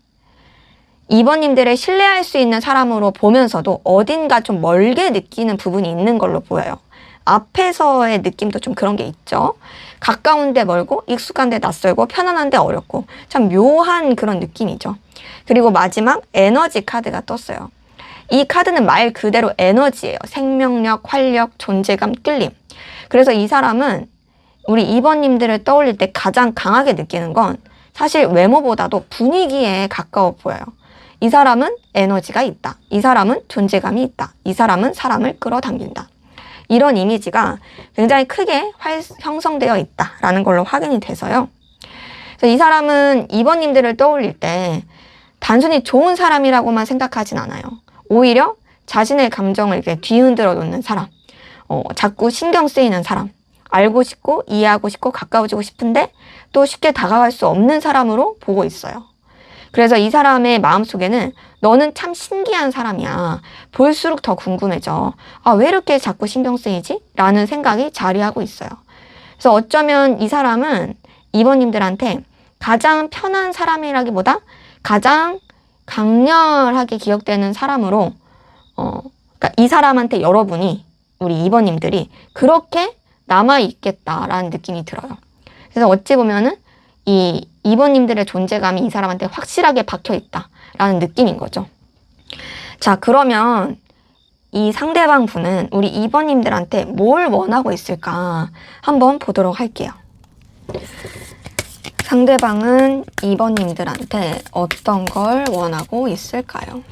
Speaker 1: 2번님들을 신뢰할 수 있는 사람으로 보면서도 어딘가 좀 멀게 느끼는 부분이 있는 걸로 보여요. 앞에서의 느낌도 좀 그런 게 있죠. 가까운데 멀고 익숙한데 낯설고 편안한데 어렵고 참 묘한 그런 느낌이죠. 그리고 마지막 에너지 카드가 떴어요. 이 카드는 말 그대로 에너지예요. 생명력, 활력, 존재감, 끌림. 그래서 이 사람은 우리 2번님들을 떠올릴 때 가장 강하게 느끼는 건 사실 외모보다도 분위기에 가까워 보여요. 이 사람은 에너지가 있다. 이 사람은 존재감이 있다. 이 사람은 사람을 끌어당긴다. 이런 이미지가 굉장히 크게 형성되어 있다라는 걸로 확인이 돼서요. 그래서 이 사람은 2번님들을 떠올릴 때 단순히 좋은 사람이라고만 생각하진 않아요. 오히려 자신의 감정을 이렇게 뒤흔들어 놓는 사람, 자꾸 신경 쓰이는 사람, 알고 싶고 이해하고 싶고 가까워지고 싶은데 또 쉽게 다가갈 수 없는 사람으로 보고 있어요. 그래서 이 사람의 마음속에는 너는 참 신기한 사람이야. 볼수록 더 궁금해져. 아, 왜 이렇게 자꾸 신경 쓰이지? 라는 생각이 자리하고 있어요. 그래서 어쩌면 이 사람은 2번님들한테 가장 편한 사람이라기보다 가장 강렬하게 기억되는 사람으로 그러니까 이 사람한테 여러분이 우리 2번님들이 그렇게 남아있겠다라는 느낌이 들어요. 그래서 어찌 보면은 이 2번님들의 존재감이 이 사람한테 확실하게 박혀있다라는 느낌인 거죠. 자, 그러면 이 상대방 분은 우리 2번님들한테 뭘 원하고 있을까 한번 보도록 할게요. 상대방은 2번님들한테 어떤 걸 원하고 있을까요?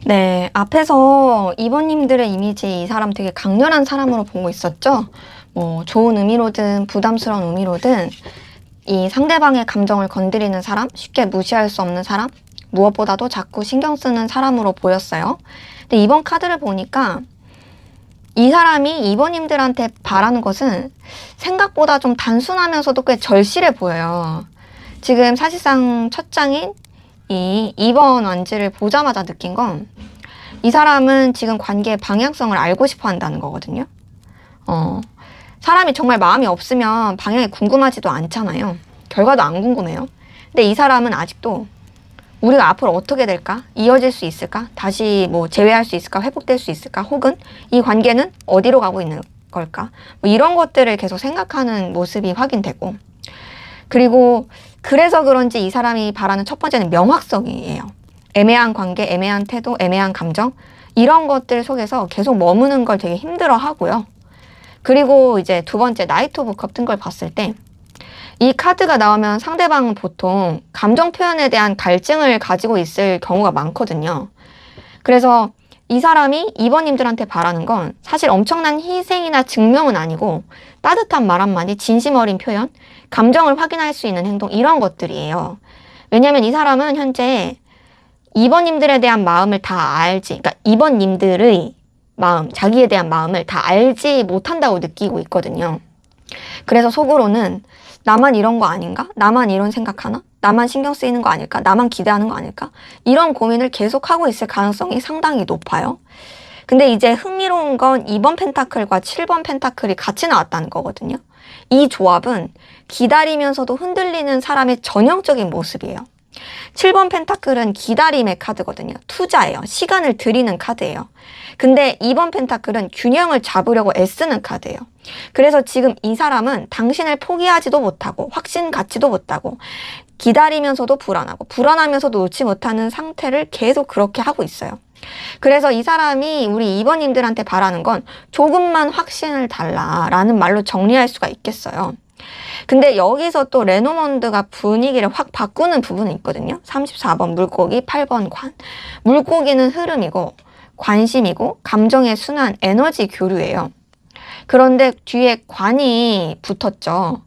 Speaker 1: 네, 앞에서 2번님들의 이미지 이 사람 되게 강렬한 사람으로 보고 있었죠? 뭐 좋은 의미로든 부담스러운 의미로든 이 상대방의 감정을 건드리는 사람, 쉽게 무시할 수 없는 사람, 무엇보다도 자꾸 신경 쓰는 사람으로 보였어요. 근데 이번 카드를 보니까 이 사람이 2번님들한테 바라는 것은 생각보다 좀 단순하면서도 꽤 절실해 보여요. 지금 사실상 첫 장인 이 2번 완지를 보자마자 느낀 건 이 사람은 지금 관계의 방향성을 알고 싶어 한다는 거거든요. 사람이 정말 마음이 없으면 방향이 궁금하지도 않잖아요. 결과도 안 궁금해요. 근데 이 사람은 아직도 우리가 앞으로 어떻게 될까? 이어질 수 있을까? 다시 뭐 재회할 수 있을까? 회복될 수 있을까? 혹은 이 관계는 어디로 가고 있는 걸까? 뭐 이런 것들을 계속 생각하는 모습이 확인되고, 그리고 그래서 그런지 이 사람이 바라는 첫 번째는 명확성이에요. 애매한 관계, 애매한 태도, 애매한 감정, 이런 것들 속에서 계속 머무는 걸 되게 힘들어 하고요. 그리고 이제 두 번째 나이트 오브 컵 뜬 걸 봤을 때 이 카드가 나오면 상대방은 보통 감정 표현에 대한 갈증을 가지고 있을 경우가 많거든요. 그래서 이 사람이 2번님들한테 바라는 건 사실 엄청난 희생이나 증명은 아니고 따뜻한 말 한마디, 진심 어린 표현, 감정을 확인할 수 있는 행동, 이런 것들이에요. 왜냐하면 이 사람은 현재 2번님들에 대한 마음을 다 알지, 그러니까 2번님들의 마음, 자기에 대한 마음을 다 알지 못한다고 느끼고 있거든요. 그래서 속으로는 나만 이런 거 아닌가? 나만 이런 생각하나? 나만 신경 쓰이는 거 아닐까? 나만 기대하는 거 아닐까? 이런 고민을 계속하고 있을 가능성이 상당히 높아요. 근데 이제 흥미로운 건 2번 펜타클과 7번 펜타클이 같이 나왔다는 거거든요. 이 조합은 기다리면서도 흔들리는 사람의 전형적인 모습이에요. 7번 펜타클은 기다림의 카드거든요. 투자예요. 시간을 들이는 카드예요. 근데 2번 펜타클은 균형을 잡으려고 애쓰는 카드예요. 그래서 지금 이 사람은 당신을 포기하지도 못하고 확신 갖지도 못하고 기다리면서도 불안하고 불안하면서도 놓지 못하는 상태를 계속 그렇게 하고 있어요. 그래서 이 사람이 우리 2번님들한테 바라는 건 조금만 확신을 달라라는 말로 정리할 수가 있겠어요. 근데 여기서 또 레노먼드가 분위기를 확 바꾸는 부분이 있거든요. 34번 물고기, 8번 관. 물고기는 흐름이고 관심이고 감정의 순환, 에너지 교류예요. 그런데 뒤에 관이 붙었죠.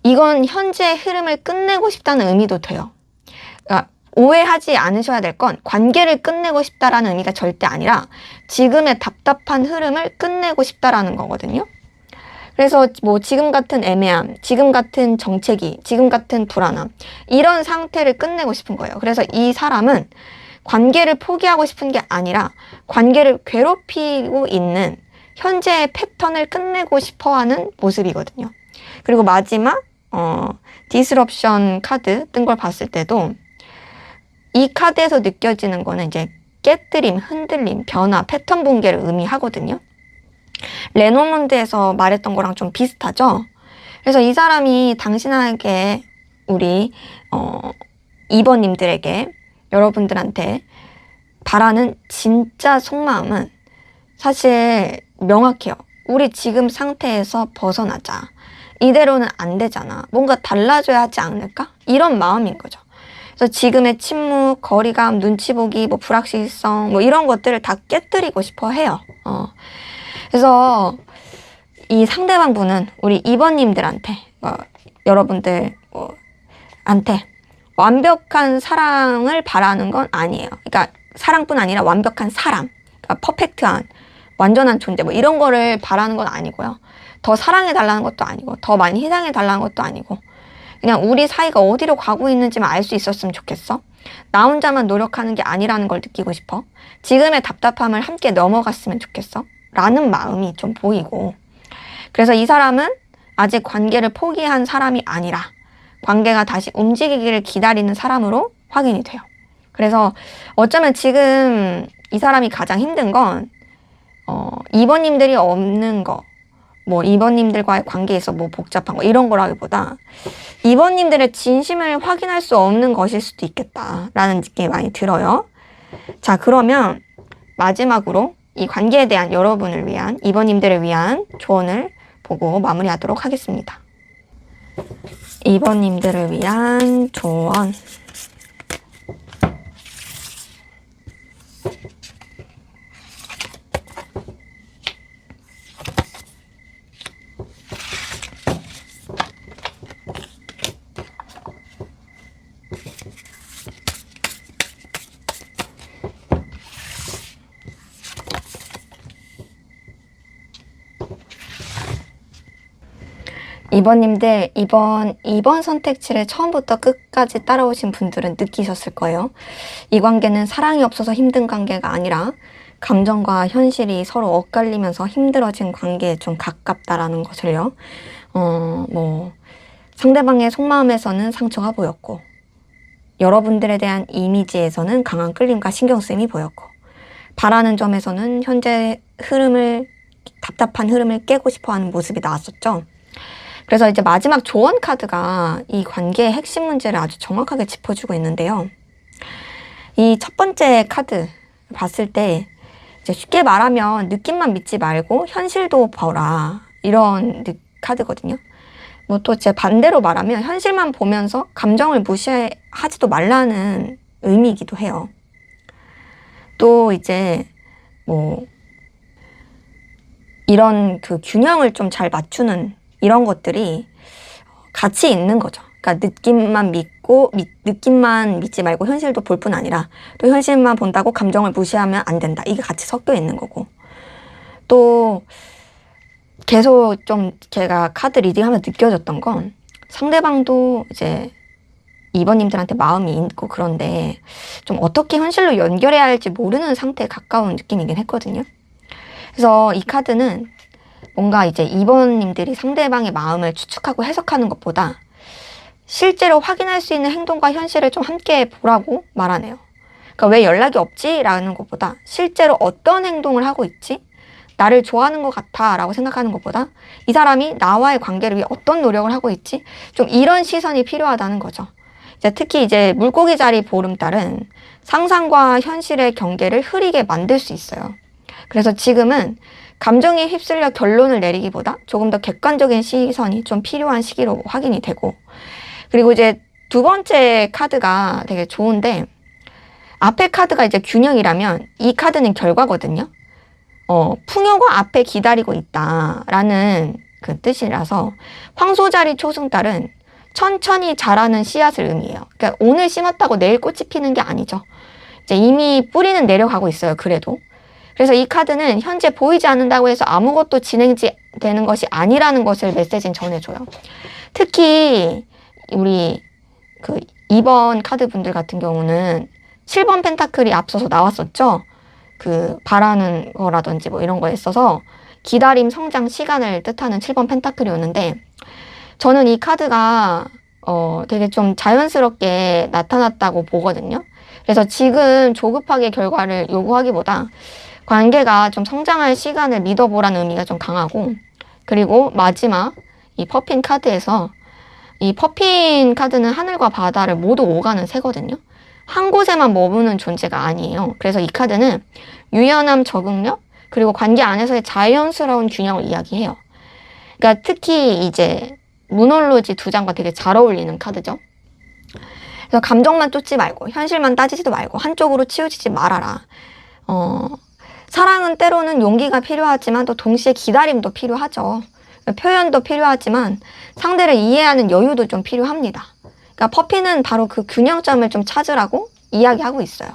Speaker 1: 이건 현재의 흐름을 끝내고 싶다는 의미도 돼요. 그러니까 오해하지 않으셔야 될 건 관계를 끝내고 싶다라는 의미가 절대 아니라 지금의 답답한 흐름을 끝내고 싶다라는 거거든요. 그래서 뭐 지금 같은 애매함, 지금 같은 정체기, 지금 같은 불안함, 이런 상태를 끝내고 싶은 거예요. 그래서 이 사람은 관계를 포기하고 싶은 게 아니라 관계를 괴롭히고 있는 현재의 패턴을 끝내고 싶어하는 모습이거든요. 그리고 마지막 디스럽션 카드 뜬 걸 봤을 때도 이 카드에서 느껴지는 거는 이제 깨뜨림, 흔들림, 변화, 패턴 붕괴를 의미하거든요. 레노먼드에서 말했던 거랑 좀 비슷하죠? 그래서 이 사람이 당신에게 우리 2번님들에게 여러분들한테 바라는 진짜 속마음은 사실 명확해요. 우리 지금 상태에서 벗어나자. 이대로는 안 되잖아. 뭔가 달라져야 하지 않을까? 이런 마음인 거죠. 그래서 지금의 침묵, 거리감, 눈치 보기, 뭐 불확실성, 뭐 이런 것들을 다 깨뜨리고 싶어 해요. 그래서 이 상대방 분은 우리 2번님들한테 여러분들 한테 완벽한 사랑을 바라는 건 아니에요. 그러니까 사랑뿐 아니라 완벽한 사람, 그러니까 퍼펙트한 완전한 존재 뭐 이런 거를 바라는 건 아니고요. 더 사랑해 달라는 것도 아니고 더 많이 희생해 달라는 것도 아니고 그냥 우리 사이가 어디로 가고 있는지만 알 수 있었으면 좋겠어. 나 혼자만 노력하는 게 아니라는 걸 느끼고 싶어. 지금의 답답함을 함께 넘어갔으면 좋겠어. 라는 마음이 좀 보이고, 그래서 이 사람은 아직 관계를 포기한 사람이 아니라 관계가 다시 움직이기를 기다리는 사람으로 확인이 돼요. 그래서 어쩌면 지금 이 사람이 가장 힘든 건 2번님들이 없는 거, 뭐 2번님들과의 관계에서 뭐 복잡한 거 이런 거라기보다 2번님들의 진심을 확인할 수 없는 것일 수도 있겠다라는 느낌이 많이 들어요. 자, 그러면 마지막으로 이 관계에 대한 여러분을 위한 2번님들을 위한 조언을 보고 마무리하도록 하겠습니다. 2번님들을 위한 조언. 2번님들 이번 선택지를 처음부터 끝까지 따라오신 분들은 느끼셨을 거예요. 이 관계는 사랑이 없어서 힘든 관계가 아니라 감정과 현실이 서로 엇갈리면서 힘들어진 관계에 좀 가깝다라는 것을요. 상대방의 속마음에서는 상처가 보였고, 여러분들에 대한 이미지에서는 강한 끌림과 신경쓰임이 보였고, 바라는 점에서는 현재 답답한 흐름을 깨고 싶어하는 모습이 나왔었죠. 그래서 이제 마지막 조언 카드가 이 관계의 핵심 문제를 아주 정확하게 짚어주고 있는데요. 이 첫 번째 카드 봤을 때 이제 쉽게 말하면 느낌만 믿지 말고 현실도 봐라, 이런 카드거든요. 또 제 반대로 말하면 현실만 보면서 감정을 무시하지도 말라는 의미이기도 해요. 또 이제 이런 그 균형을 좀 잘 맞추는 이런 것들이 같이 있는 거죠. 그러니까 느낌만 믿지 말고 현실도 볼 뿐 아니라 또 현실만 본다고 감정을 무시하면 안 된다. 이게 같이 섞여 있는 거고. 또 계속 좀 제가 카드 리딩하면서 느껴졌던 건 상대방도 이제 2번님들한테 마음이 있고 그런데 좀 어떻게 현실로 연결해야 할지 모르는 상태에 가까운 느낌이긴 했거든요. 그래서 이 카드는 뭔가 이제 2번님들이 상대방의 마음을 추측하고 해석하는 것보다 실제로 확인할 수 있는 행동과 현실을 좀 함께 보라고 말하네요. 그러니까 왜 연락이 없지? 라는 것보다 실제로 어떤 행동을 하고 있지? 나를 좋아하는 것 같아 라고 생각하는 것보다 이 사람이 나와의 관계를 위해 어떤 노력을 하고 있지? 좀 이런 시선이 필요하다는 거죠. 특히 이제 물고기 자리 보름달은 상상과 현실의 경계를 흐리게 만들 수 있어요. 그래서 지금은 감정에 휩쓸려 결론을 내리기보다 조금 더 객관적인 시선이 좀 필요한 시기로 확인이 되고, 그리고 이제 두 번째 카드가 되게 좋은데, 앞에 카드가 이제 균형이라면 이 카드는 결과거든요. 풍요가 앞에 기다리고 있다라는 그 뜻이라서 황소자리 초승달은 천천히 자라는 씨앗을 의미해요. 그러니까 오늘 심었다고 내일 꽃이 피는 게 아니죠. 이제 이미 뿌리는 내려가고 있어요. 그래도. 그래서 이 카드는 현재 보이지 않는다고 해서 아무것도 진행되는 것이 아니라는 것을 메시지는 전해줘요. 특히 우리 그 2번 카드 분들 같은 경우는 7번 펜타클이 앞서서 나왔었죠. 그 바라는 거라든지 이런 거에 있어서 기다림, 성장, 시간을 뜻하는 7번 펜타클이었는데, 저는 이 카드가 되게 좀 자연스럽게 나타났다고 보거든요. 그래서 지금 조급하게 결과를 요구하기보다 관계가 좀 성장할 시간을 믿어보라는 의미가 좀 강하고, 그리고 마지막 이 퍼핀 카드에서 이 퍼핀 카드는 하늘과 바다를 모두 오가는 새거든요. 한 곳에만 머무는 존재가 아니에요. 그래서 이 카드는 유연함, 적응력, 그리고 관계 안에서의 자연스러운 균형을 이야기해요. 그러니까 특히 이제 문홀로지 두 장과 되게 잘 어울리는 카드죠. 그래서 감정만 쫓지 말고 현실만 따지지도 말고 한쪽으로 치우치지 말아라. 사랑은 때로는 용기가 필요하지만 또 동시에 기다림도 필요하죠. 표현도 필요하지만 상대를 이해하는 여유도 좀 필요합니다. 그러니까 퍼피는 바로 그 균형점을 좀 찾으라고 이야기하고 있어요.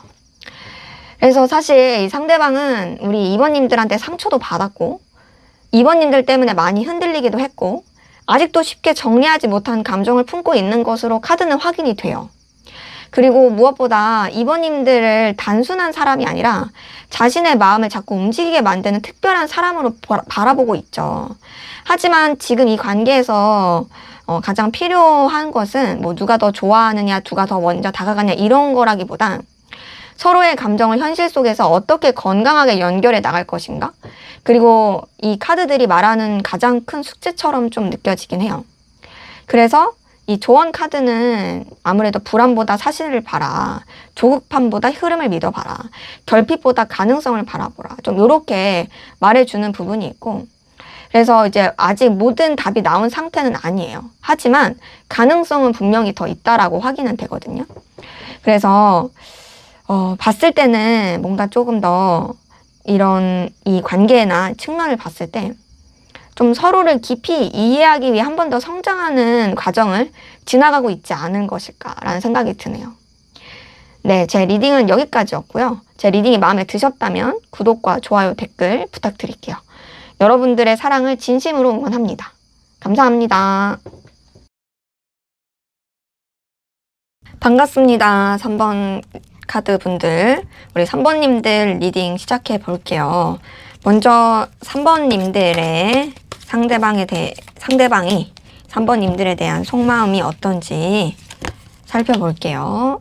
Speaker 1: 그래서 사실 이 상대방은 우리 2번님들한테 상처도 받았고 2번님들 때문에 많이 흔들리기도 했고 아직도 쉽게 정리하지 못한 감정을 품고 있는 것으로 카드는 확인이 돼요. 그리고 무엇보다 2번님들을 단순한 사람이 아니라 자신의 마음을 자꾸 움직이게 만드는 특별한 사람으로 바라보고 있죠. 하지만 지금 이 관계에서 가장 필요한 것은 누가 더 좋아하느냐, 누가 더 먼저 다가가냐 이런 거라기보다 서로의 감정을 현실 속에서 어떻게 건강하게 연결해 나갈 것인가? 그리고 이 카드들이 말하는 가장 큰 숙제처럼 좀 느껴지긴 해요. 그래서 이 조언 카드는 아무래도 불안보다 사실을 봐라. 조급함보다 흐름을 믿어봐라. 결핍보다 가능성을 바라보라. 좀 이렇게 말해주는 부분이 있고, 그래서 이제 아직 모든 답이 나온 상태는 아니에요. 하지만 가능성은 분명히 더 있다라고 확인은 되거든요. 그래서 봤을 때는 뭔가 조금 더 이런 이 관계나 측면을 봤을 때 좀 서로를 깊이 이해하기 위해 한 번 더 성장하는 과정을 지나가고 있지 않은 것일까라는 생각이 드네요. 네, 제 리딩은 여기까지였고요. 제 리딩이 마음에 드셨다면 구독과 좋아요, 댓글 부탁드릴게요. 여러분들의 사랑을 진심으로 응원합니다. 감사합니다. 반갑습니다. 3번 카드 분들. 우리 3번님들 리딩 시작해 볼게요. 먼저 3번님들의 상대방이 3번님들에 대한 속마음이 어떤지 살펴볼게요.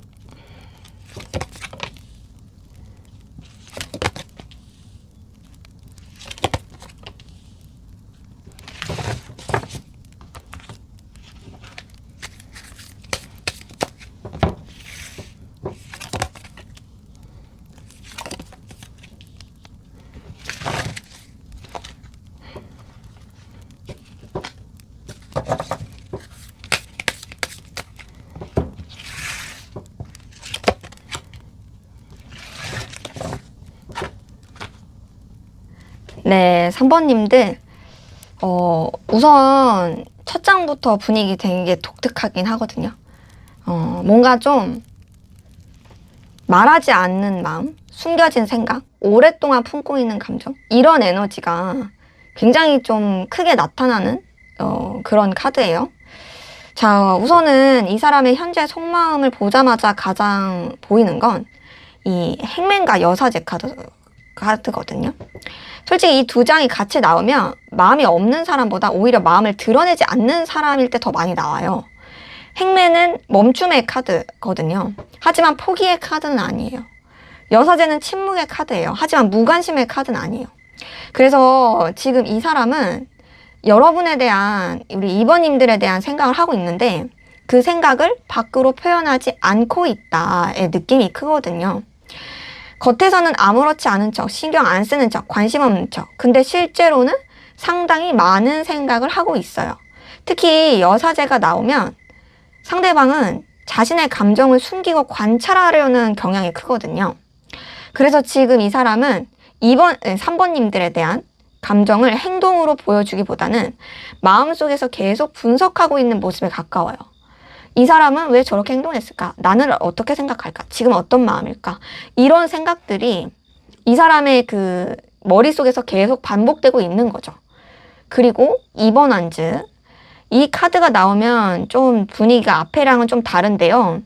Speaker 1: 네, 3번님들, 우선 첫 장부터 분위기 되게 독특하긴 하거든요. 뭔가 좀 말하지 않는 마음, 숨겨진 생각, 오랫동안 품고 있는 감정, 이런 에너지가 굉장히 좀 크게 나타나는 그런 카드예요. 자, 우선은 이 사람의 현재 속마음을 보자마자 가장 보이는 건 이 행맨과 여사제 카드거든요. 솔직히 이 두 장이 같이 나오면 마음이 없는 사람보다 오히려 마음을 드러내지 않는 사람일 때 더 많이 나와요. 행맨은 멈춤의 카드거든요. 하지만 포기의 카드는 아니에요. 여사제는 침묵의 카드예요. 하지만 무관심의 카드는 아니에요. 그래서 지금 이 사람은 여러분에 대한, 우리 2번님들에 대한 생각을 하고 있는데 그 생각을 밖으로 표현하지 않고 있다의 느낌이 크거든요. 겉에서는 아무렇지 않은 척, 신경 안 쓰는 척, 관심 없는 척. 근데 실제로는 상당히 많은 생각을 하고 있어요. 특히 여사제가 나오면 상대방은 자신의 감정을 숨기고 관찰하려는 경향이 크거든요. 그래서 지금 이 사람은 3번님들에 대한 감정을 행동으로 보여주기보다는 마음속에서 계속 분석하고 있는 모습에 가까워요. 이 사람은 왜 저렇게 행동했을까? 나는 어떻게 생각할까? 지금 어떤 마음일까? 이런 생각들이 이 사람의 그 머릿속에서 계속 반복되고 있는 거죠. 그리고 2번 안즈. 이 카드가 나오면 좀 분위기가 앞에랑은 좀 다른데요.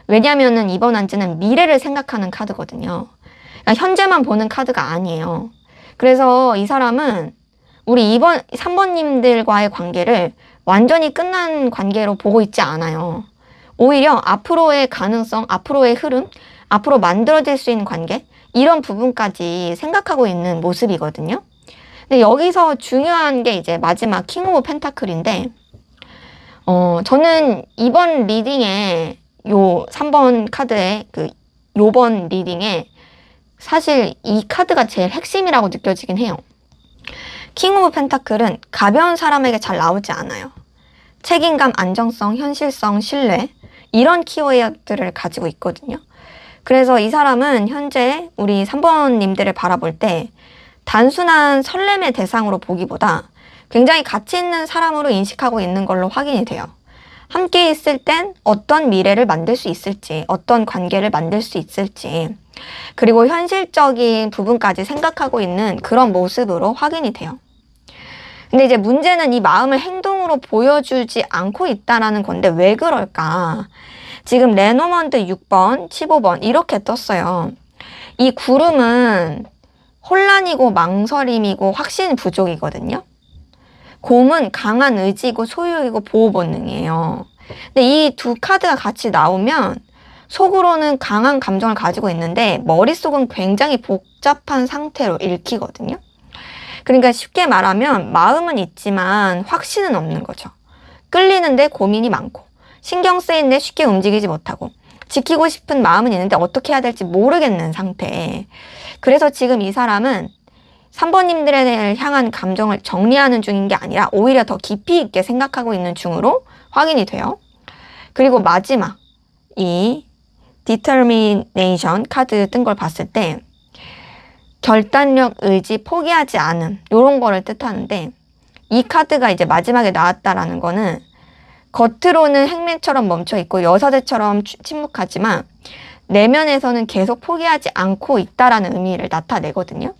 Speaker 1: 왜냐면은 2번 안즈는 미래를 생각하는 카드거든요. 그러니까 현재만 보는 카드가 아니에요. 그래서 이 사람은 우리 3번님들과의 관계를 완전히 끝난 관계로 보고 있지 않아요. 오히려 앞으로의 가능성, 앞으로의 흐름, 앞으로 만들어질 수 있는 관계, 이런 부분까지 생각하고 있는 모습이거든요. 근데 여기서 중요한 게 이제 마지막 킹 오브 펜타클인데, 저는 이번 리딩에 요 3번 카드의 요번 리딩에 사실 이 카드가 제일 핵심이라고 느껴지긴 해요. 킹 오브 펜타클은 가벼운 사람에게 잘 나오지 않아요. 책임감, 안정성, 현실성, 신뢰, 이런 키워드를 가지고 있거든요. 그래서 이 사람은 현재 우리 3번님들을 바라볼 때 단순한 설렘의 대상으로 보기보다 굉장히 가치 있는 사람으로 인식하고 있는 걸로 확인이 돼요. 함께 있을 땐 어떤 미래를 만들 수 있을지, 어떤 관계를 만들 수 있을지, 그리고 현실적인 부분까지 생각하고 있는 그런 모습으로 확인이 돼요. 근데 이제 문제는 이 마음을 행동으로 보여주지 않고 있다라는 건데 왜 그럴까? 지금 레노먼드 6번, 15번 이렇게 떴어요. 이 구름은 혼란이고 망설임이고 확신 부족이거든요. 곰은 강한 의지고 소유이고 보호 본능이에요. 근데 이 두 카드가 같이 나오면 속으로는 강한 감정을 가지고 있는데 머릿속은 굉장히 복잡한 상태로 읽히거든요. 그러니까 쉽게 말하면 마음은 있지만 확신은 없는 거죠. 끌리는데 고민이 많고 신경 쓰이는데 쉽게 움직이지 못하고 지키고 싶은 마음은 있는데 어떻게 해야 될지 모르겠는 상태. 그래서 지금 이 사람은 3번님들에 향한 감정을 정리하는 중인 게 아니라 오히려 더 깊이 있게 생각하고 있는 중으로 확인이 돼요. 그리고 마지막 이 determination 카드 뜬 걸 봤을 때 결단력, 의지, 포기하지 않음 이런 거를 뜻하는데 이 카드가 이제 마지막에 나왔다라는 거는 겉으로는 행맨처럼 멈춰있고 여사제처럼 침묵하지만 내면에서는 계속 포기하지 않고 있다라는 의미를 나타내거든요.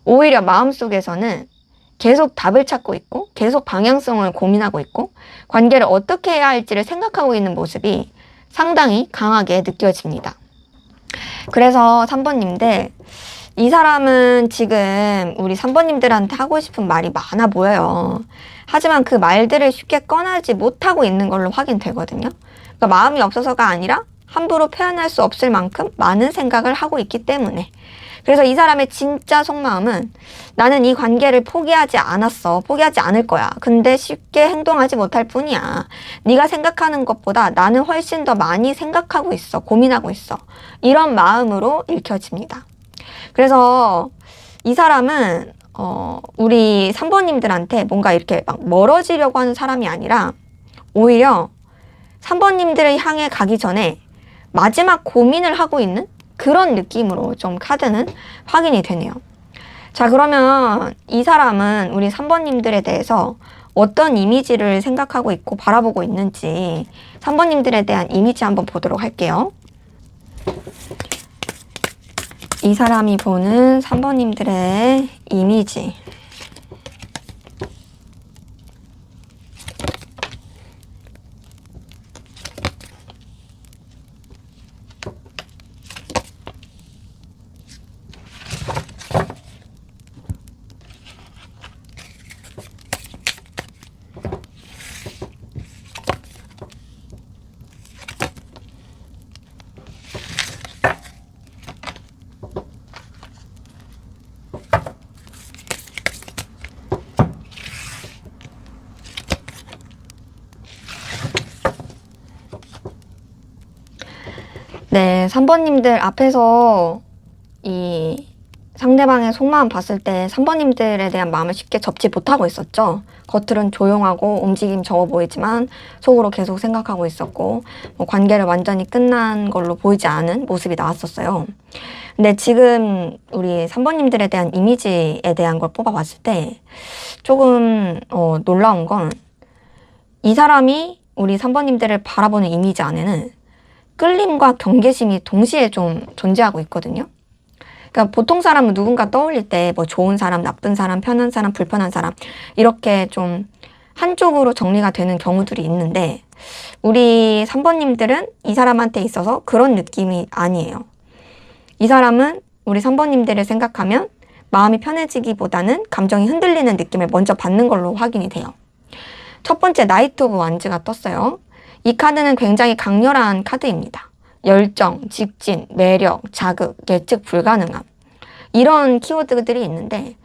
Speaker 1: 오히려 마음속에서는 계속 답을 찾고 있고 계속 방향성을 고민하고 있고 관계를 어떻게 해야 할지를 생각하고 있는 모습이 상당히 강하게 느껴집니다. 그래서 3번님들, 이 사람은 지금 우리 3번님들한테 하고 싶은 말이 많아 보여요. 하지만 그 말들을 쉽게 꺼내지 못하고 있는 걸로 확인되거든요. 그러니까 마음이 없어서가 아니라 함부로 표현할 수 없을 만큼 많은 생각을 하고 있기 때문에. 그래서 이 사람의 진짜 속마음은 나는 이 관계를 포기하지 않았어. 포기하지 않을 거야. 근데 쉽게 행동하지 못할 뿐이야. 네가 생각하는 것보다 나는 훨씬 더 많이 생각하고 있어. 고민하고 있어. 이런 마음으로 읽혀집니다. 그래서 이 사람은 우리 3번님들한테 뭔가 이렇게 막 멀어지려고 하는 사람이 아니라 오히려 3번님들을 향해 가기 전에 마지막 고민을 하고 있는 그런 느낌으로 좀 카드는 확인이 되네요. 자, 그러면 이 사람은 우리 3번님들에 대해서 어떤 이미지를 생각하고 있고 바라보고 있는지 3번님들에 대한 이미지 한번 보도록 할게요. 이 사람이 보는 3번님들의 이미지. 네, 3번님들 앞에서 이 상대방의 속마음 봤을 때 3번님들에 대한 마음을 쉽게 접지 못하고 있었죠. 겉으론 조용하고 움직임 적어 보이지만 속으로 계속 생각하고 있었고 관계를 완전히 끝난 걸로 보이지 않은 모습이 나왔었어요. 근데 지금 우리 3번님들에 대한 이미지에 대한 걸 뽑아봤을 때 조금 놀라운 건 이 사람이 우리 3번님들을 바라보는 이미지 안에는 끌림과 경계심이 동시에 좀 존재하고 있거든요. 그러니까 보통 사람은 누군가 떠올릴 때 뭐 좋은 사람, 나쁜 사람, 편한 사람, 불편한 사람 이렇게 좀 한쪽으로 정리가 되는 경우들이 있는데 우리 3번님들은 이 사람한테 있어서 그런 느낌이 아니에요. 이 사람은 우리 3번님들을 생각하면 마음이 편해지기보다는 감정이 흔들리는 느낌을 먼저 받는 걸로 확인이 돼요. 첫 번째 나이트 오브 완즈가 떴어요. 이 카드는 굉장히 강렬한 카드입니다. 열정, 직진, 매력, 자극, 예측 불가능함 이런 키워드들이 있는데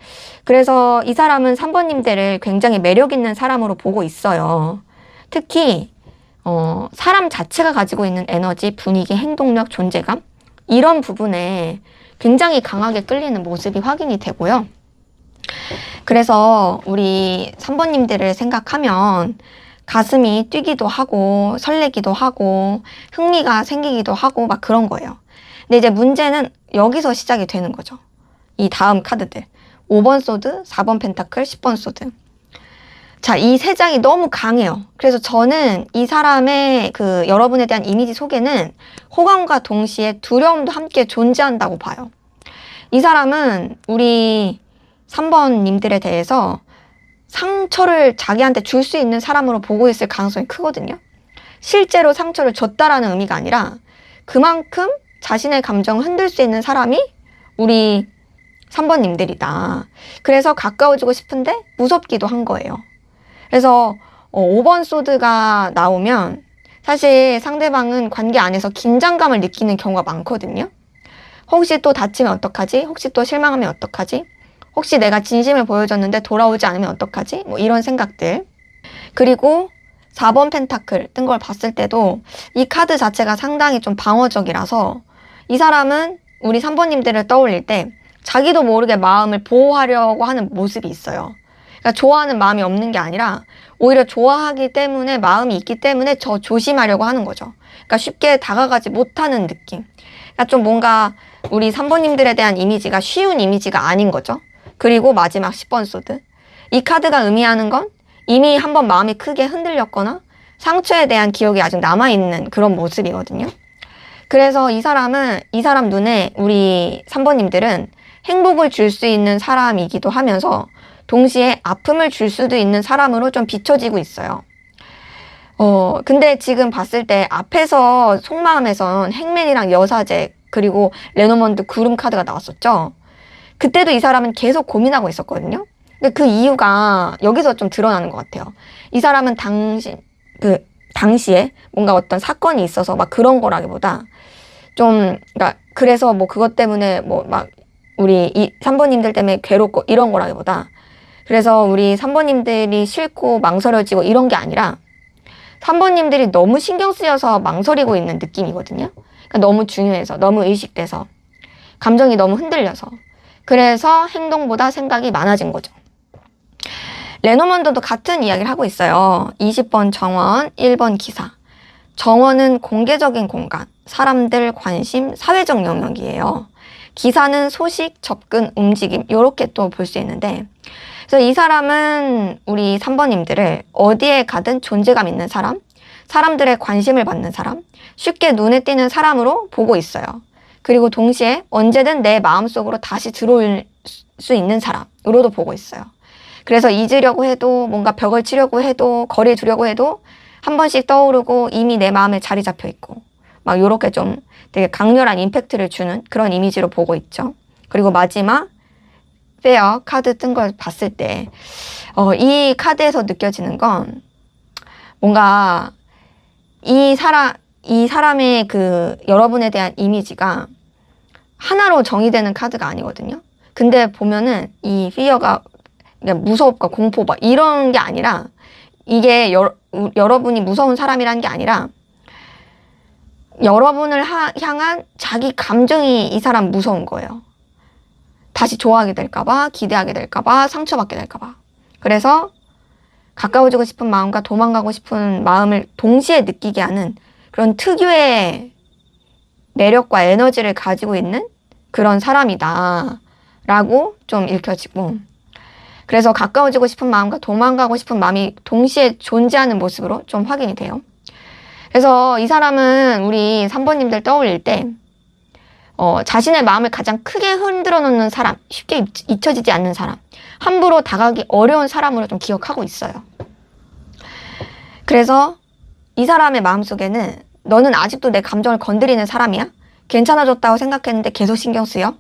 Speaker 1: 그래서 이 사람은 3번님들을 굉장히 매력 있는 사람으로 보고 있어요. 특히 사람 자체가 가지고 있는 에너지, 분위기, 행동력, 존재감 이런 부분에 굉장히 강하게 끌리는 모습이 확인이 되고요. 그래서 우리 3번님들을 생각하면 가슴이 뛰기도 하고 설레기도 하고 흥미가 생기기도 하고 막 그런 거예요. 근데 이제 문제는 여기서 시작이 되는 거죠. 이 다음 카드들 5번 소드, 4번 펜타클, 10번 소드. 자, 이 세 장이 너무 강해요. 그래서 저는 이 사람의 그 여러분에 대한 이미지 속에는 호감과 동시에 두려움도 함께 존재한다고 봐요. 이 사람은 우리 3번님들에 대해서 상처를 자기한테 줄 수 있는 사람으로 보고 있을 가능성이 크거든요. 실제로 상처를 줬다라는 의미가 아니라 그만큼 자신의 감정을 흔들 수 있는 사람이 우리 3번님들이다. 그래서 가까워지고 싶은데 무섭기도 한 거예요. 그래서 5번 소드가 나오면 사실 상대방은 관계 안에서 긴장감을 느끼는 경우가 많거든요. 혹시 또 다치면 어떡하지? 혹시 또 실망하면 어떡하지? 혹시 내가 진심을 보여줬는데 돌아오지 않으면 어떡하지? 뭐 이런 생각들. 그리고 4번 펜타클 뜬 걸 봤을 때도 이 카드 자체가 상당히 좀 방어적이라서 이 사람은 우리 3번님들을 떠올릴 때 자기도 모르게 마음을 보호하려고 하는 모습이 있어요. 그러니까 좋아하는 마음이 없는 게 아니라 오히려 좋아하기 때문에 마음이 있기 때문에 더 조심하려고 하는 거죠. 그러니까 쉽게 다가가지 못하는 느낌. 그러니까 좀 뭔가 우리 3번님들에 대한 이미지가 쉬운 이미지가 아닌 거죠. 그리고 마지막 10번 소드. 이 카드가 의미하는 건 이미 한번 마음이 크게 흔들렸거나 상처에 대한 기억이 아직 남아있는 그런 모습이거든요. 그래서 이 사람 눈에 우리 3번님들은 행복을 줄 수 있는 사람이기도 하면서 동시에 아픔을 줄 수도 있는 사람으로 좀 비춰지고 있어요. 근데 지금 봤을 때 앞에서 속마음에선 행맨이랑 여사제 그리고 레노먼드 구름 카드가 나왔었죠. 그때도 이 사람은 계속 고민하고 있었거든요. 근데 그 이유가 여기서 좀 드러나는 것 같아요. 이 사람은 당시에 뭔가 어떤 사건이 있어서 막 그런 거라기보다 그러니까 그래서 뭐 그것 때문에 뭐 막 우리 이 3번님들 때문에 괴롭고 이런 거라기보다 그래서 우리 3번님들이 싫고 망설여지고 이런 게 아니라 3번님들이 너무 신경 쓰여서 망설이고 있는 느낌이거든요. 그러니까 너무 중요해서, 너무 의식돼서, 감정이 너무 흔들려서. 그래서 행동보다 생각이 많아진 거죠. 레노먼드도 같은 이야기를 하고 있어요. 20번 정원, 1번 기사. 정원은 공개적인 공간, 사람들, 관심, 사회적 영역이에요. 기사는 소식, 접근, 움직임 이렇게 또 볼 수 있는데 그래서 이 사람은 우리 3번님들을 어디에 가든 존재감 있는 사람, 사람들의 관심을 받는 사람, 쉽게 눈에 띄는 사람으로 보고 있어요. 그리고 동시에 언제든 내 마음속으로 다시 들어올 수 있는 사람으로도 보고 있어요. 그래서 잊으려고 해도 뭔가 벽을 치려고 해도 거리에 두려고 해도 한 번씩 떠오르고 이미 내 마음에 자리 잡혀 있고 막 요렇게 좀 되게 강렬한 임팩트를 주는 그런 이미지로 보고 있죠. 그리고 마지막 페어 카드 뜬 걸 봤을 때 이 카드에서 느껴지는 건 뭔가 이 사람의 그 여러분에 대한 이미지가 하나로 정의되는 카드가 아니거든요. 근데 보면은 이 피어가 무섭고 공포 막 이런 게 아니라 이게 여러분이 무서운 사람이라는 게 아니라 여러분을 향한 자기 감정이 이 사람 무서운 거예요. 다시 좋아하게 될까봐, 기대하게 될까봐, 상처받게 될까봐. 그래서 가까워지고 싶은 마음과 도망가고 싶은 마음을 동시에 느끼게 하는 그런 특유의 매력과 에너지를 가지고 있는 그런 사람이다 라고 좀 읽혀지고 그래서 가까워지고 싶은 마음과 도망가고 싶은 마음이 동시에 존재하는 모습으로 좀 확인이 돼요. 그래서 이 사람은 우리 3번님들 떠올릴 때 자신의 마음을 가장 크게 흔들어 놓는 사람, 쉽게 잊혀지지 않는 사람, 함부로 다가가기 어려운 사람으로 좀 기억하고 있어요. 그래서 이 사람의 마음속에는 너는 아직도 내 감정을 건드리는 사람이야? 괜찮아졌다고 생각했는데 계속 신경 쓰여?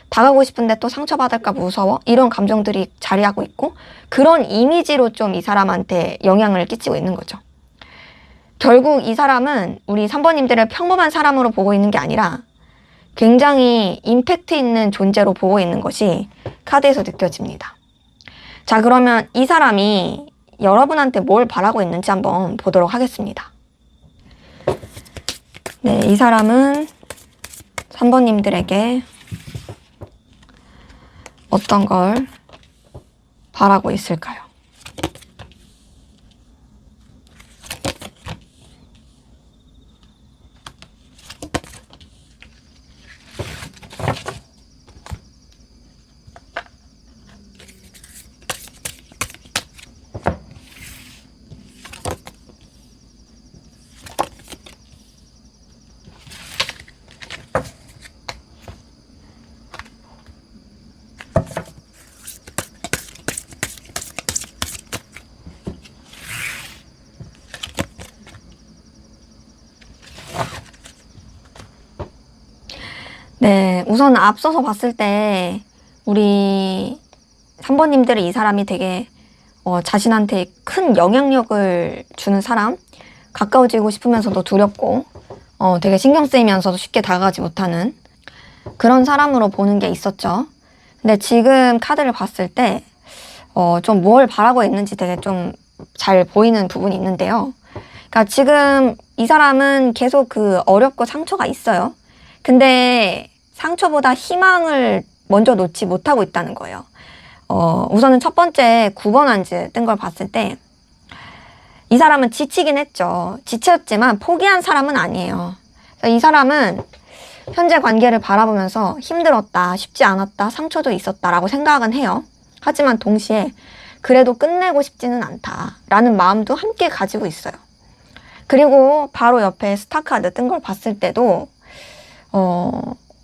Speaker 1: 다가가고 싶은데 또 상처받을까 무서워? 이런 감정들이 자리하고 있고 그런 이미지로 좀 이 사람한테 영향을 끼치고 있는 거죠. 결국 이 사람은 우리 3번님들을 평범한 사람으로 보고 있는 게 아니라 굉장히 임팩트 있는 존재로 보고 있는 것이 카드에서 느껴집니다. 자, 그러면 이 사람이 여러분한테 뭘 바라고 있는지 한번 보도록 하겠습니다. 네, 이 사람은 3번님들에게 어떤 걸 바라고 있을까요? 네, 우선 앞서서 봤을 때 우리 3번님들은 이 사람이 되게 자신한테 큰 영향력을 주는 사람, 가까워지고 싶으면서도 두렵고 되게 신경 쓰이면서도 쉽게 다가가지 못하는 그런 사람으로 보는 게 있었죠. 근데 지금 카드를 봤을 때 좀 뭘 바라고 있는지 되게 좀 잘 보이는 부분이 있는데요. 그러니까 지금 이 사람은 계속 그 어렵고 상처가 있어요. 근데 상처보다 희망을 먼저 놓지 못하고 있다는 거예요. 우선은 첫 번째 9번 한지 뜬 걸 봤을 때 이 사람은 지치긴 했죠. 지쳤지만 포기한 사람은 아니에요. 이 사람은 현재 관계를 바라보면서 힘들었다, 쉽지 않았다, 상처도 있었다라고 생각은 해요. 하지만 동시에 그래도 끝내고 싶지는 않다라는 마음도 함께 가지고 있어요. 그리고 바로 옆에 스타카드 뜬 걸 봤을 때도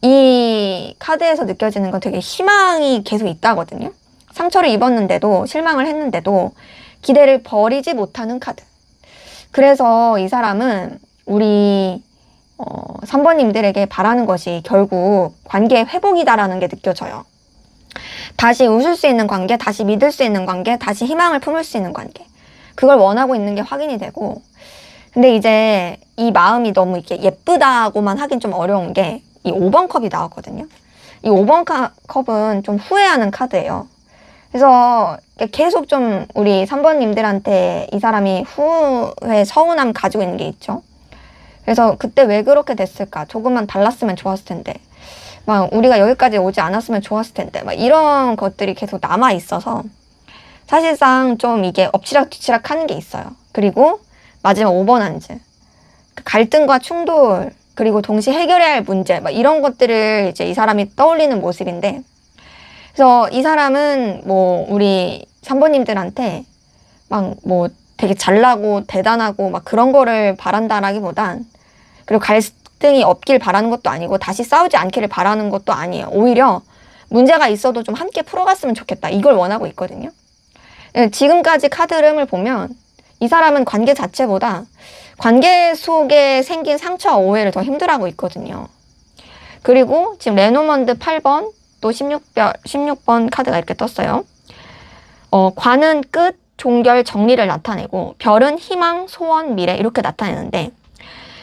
Speaker 1: 이 카드에서 느껴지는 건 되게 희망이 계속 있다거든요. 상처를 입었는데도, 실망을 했는데도 기대를 버리지 못하는 카드. 그래서 이 사람은 우리 3번님들에게 바라는 것이 결국 관계의 회복이다라는 게 느껴져요. 다시 웃을 수 있는 관계, 다시 믿을 수 있는 관계, 다시 희망을 품을 수 있는 관계. 그걸 원하고 있는 게 확인이 되고, 근데 이제 이 마음이 너무 이렇게 예쁘다고만 하긴 좀 어려운 게 이 5번 컵이 나왔거든요. 이 5번 컵은 좀 후회하는 카드예요. 그래서 계속 좀 우리 3번님들한테 이 사람이 후회, 서운함 가지고 있는 게 있죠. 그래서 그때 왜 그렇게 됐을까? 조금만 달랐으면 좋았을 텐데. 막 우리가 여기까지 오지 않았으면 좋았을 텐데. 막 이런 것들이 계속 남아 있어서 사실상 좀 이게 엎치락뒤치락 하는 게 있어요. 그리고 마지막 5번 한즈. 갈등과 충돌, 그리고 동시에 해결해야 할 문제, 막 이런 것들을 이제 이 사람이 떠올리는 모습인데, 그래서 이 사람은 뭐 우리 3번님들한테 막 뭐 되게 잘나고 대단하고 막 그런 거를 바란다라기보단, 그리고 갈등이 없길 바라는 것도 아니고 다시 싸우지 않기를 바라는 것도 아니에요. 오히려 문제가 있어도 좀 함께 풀어갔으면 좋겠다, 이걸 원하고 있거든요. 지금까지 카드 흐름을 보면 이 사람은 관계 자체보다 관계 속에 생긴 상처와 오해를 더 힘들어하고 있거든요. 그리고 지금 레노먼드 8번 또 16번 카드가 이렇게 떴어요. 관은 끝, 종결, 정리를 나타내고 별은 희망, 소원, 미래 이렇게 나타내는데,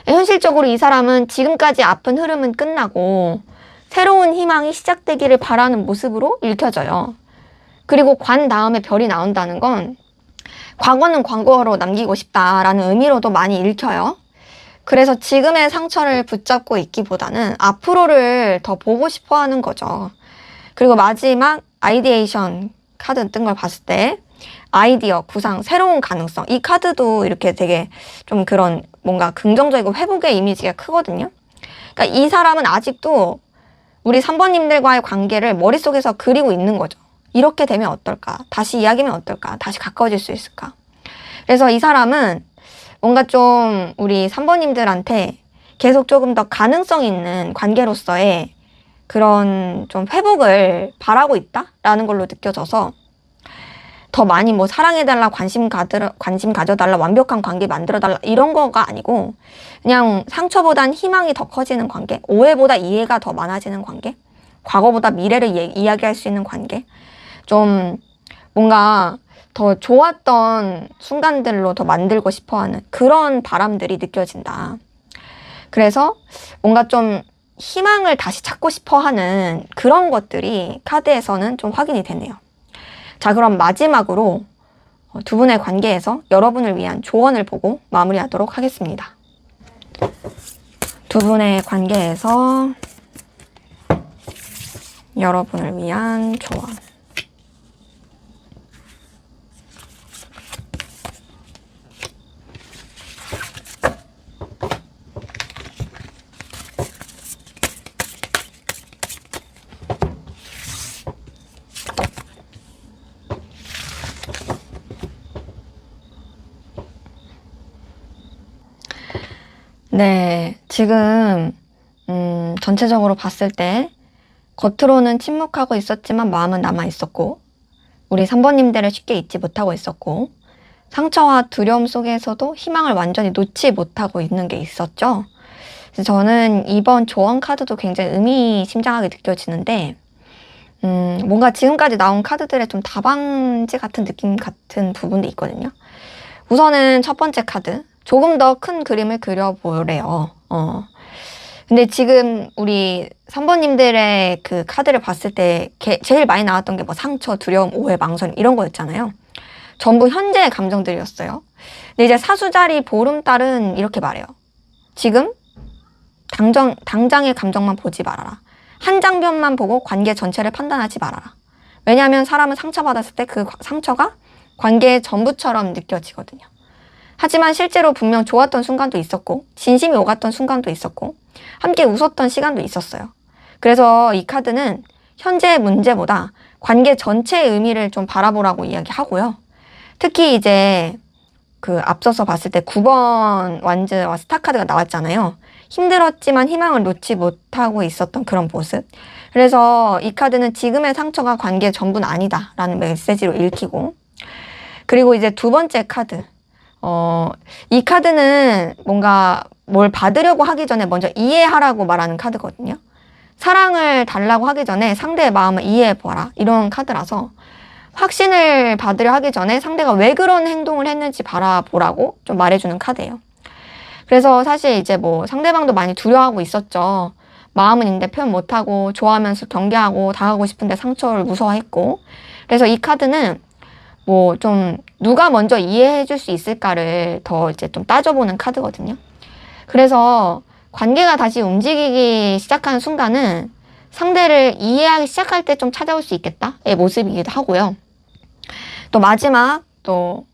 Speaker 1: 현실적으로 이 사람은 지금까지 아픈 흐름은 끝나고 새로운 희망이 시작되기를 바라는 모습으로 읽혀져요. 그리고 관 다음에 별이 나온다는 건 과거는 과거로 남기고 싶다라는 의미로도 많이 읽혀요. 그래서 지금의 상처를 붙잡고 있기보다는 앞으로를 더 보고 싶어 하는 거죠. 그리고 마지막 아이디에이션 카드 뜬 걸 봤을 때 아이디어, 구상, 새로운 가능성, 이 카드도 이렇게 되게 좀 그런 뭔가 긍정적이고 회복의 이미지가 크거든요. 그러니까 이 사람은 아직도 우리 3번님들과의 관계를 머릿속에서 그리고 있는 거죠. 이렇게 되면 어떨까? 다시 이야기하면 어떨까? 다시 가까워질 수 있을까? 그래서 이 사람은 뭔가 좀 우리 3번님들한테 계속 조금 더 가능성 있는 관계로서의 그런 좀 회복을 바라고 있다라는 걸로 느껴져서, 더 많이 뭐 사랑해달라, 관심 가져달라, 완벽한 관계 만들어달라 이런 거가 아니고, 그냥 상처보단 희망이 더 커지는 관계, 오해보다 이해가 더 많아지는 관계, 과거보다 미래를 이야기할 수 있는 관계, 좀 뭔가 더 좋았던 순간들로 더 만들고 싶어하는 그런 바람들이 느껴진다. 그래서 뭔가 좀 희망을 다시 찾고 싶어하는 그런 것들이 카드에서는 좀 확인이 되네요. 자, 그럼 마지막으로 두 분의 관계에서 여러분을 위한 조언을 보고 마무리하도록 하겠습니다. 두 분의 관계에서 여러분을 위한 조언. 네, 지금 전체적으로 봤을 때 겉으로는 침묵하고 있었지만 마음은 남아있었고, 우리 3번님들을 쉽게 잊지 못하고 있었고, 상처와 두려움 속에서도 희망을 완전히 놓지 못하고 있는 게 있었죠. 그래서 저는 이번 조언 카드도 굉장히 의미심장하게 느껴지는데, 뭔가 지금까지 나온 카드들의 좀 다방지 같은 느낌 같은 부분도 있거든요. 우선은 첫 번째 카드, 조금 더 큰 그림을 그려보래요. 근데 지금 우리 3번님들의 그 카드를 봤을 때 제일 많이 나왔던 게 뭐 상처, 두려움, 오해, 망설임 이런 거였잖아요. 전부 현재의 감정들이었어요. 근데 이제 사수자리 보름달은 이렇게 말해요. 지금 당장의 감정만 보지 말아라. 한 장면만 보고 관계 전체를 판단하지 말아라. 왜냐하면 사람은 상처받았을 때 그 상처가 관계의 전부처럼 느껴지거든요. 하지만 실제로 분명 좋았던 순간도 있었고, 진심이 오갔던 순간도 있었고, 함께 웃었던 시간도 있었어요. 그래서 이 카드는 현재의 문제보다 관계 전체의 의미를 좀 바라보라고 이야기하고요. 특히 이제 그 앞서서 봤을 때 9번 완즈와 스타 카드가 나왔잖아요. 힘들었지만 희망을 놓지 못하고 있었던 그런 모습. 그래서 이 카드는 지금의 상처가 관계의 전부는 아니다 라는 메시지로 읽히고, 그리고 이제 두 번째 카드. 이 카드는 뭔가 뭘 받으려고 하기 전에 먼저 이해하라고 말하는 카드거든요. 사랑을 달라고 하기 전에 상대의 마음을 이해해보라, 이런 카드라서 확신을 받으려 하기 전에 상대가 왜 그런 행동을 했는지 바라보라고 좀 말해주는 카드예요. 그래서 사실 이제 뭐 상대방도 많이 두려워하고 있었죠. 마음은 있는데 표현 못하고 좋아하면서 경계하고 당하고 싶은데 상처를 무서워했고, 그래서 이 카드는 뭐 좀 누가 먼저 이해해 줄 수 있을까를 더 이제 좀 따져보는 카드거든요. 그래서 관계가 다시 움직이기 시작하는 순간은 상대를 이해하기 시작할 때 좀 찾아올 수 있겠다의 모습이기도 하고요. 또 마지막 또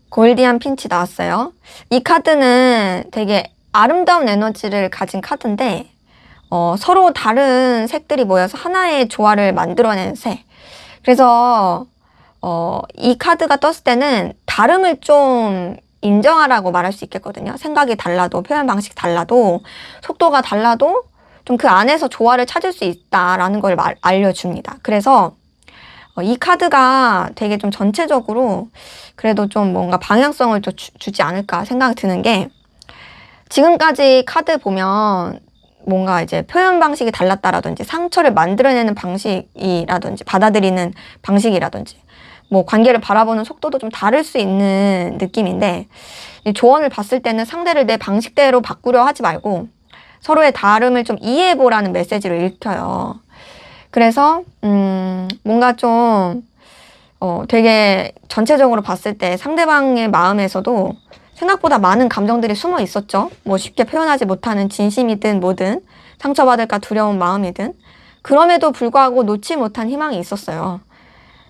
Speaker 1: 골디안 핀치 나왔어요. 이 카드는 되게 아름다운 에너지를 가진 카드인데 서로 다른 색들이 모여서 하나의 조화를 만들어내는 색. 그래서 이 카드가 떴을 때는 다름을 좀 인정하라고 말할 수 있겠거든요. 생각이 달라도, 표현 방식이 달라도, 속도가 달라도 좀 그 안에서 조화를 찾을 수 있다라는 걸 알려줍니다. 그래서 이 카드가 되게 좀 전체적으로 그래도 좀 뭔가 방향성을 좀 주지 않을까 생각이 드는 게, 지금까지 카드 보면 뭔가 이제 표현 방식이 달랐다라든지 상처를 만들어내는 방식이라든지 받아들이는 방식이라든지 뭐 관계를 바라보는 속도도 좀 다를 수 있는 느낌인데, 이 조언을 봤을 때는 상대를 내 방식대로 바꾸려 하지 말고 서로의 다름을 좀 이해해보라는 메시지를 읽혀요. 그래서 뭔가 좀 되게 전체적으로 봤을 때 상대방의 마음에서도 생각보다 많은 감정들이 숨어 있었죠. 뭐 쉽게 표현하지 못하는 진심이든 뭐든, 상처받을까 두려운 마음이든, 그럼에도 불구하고 놓지 못한 희망이 있었어요.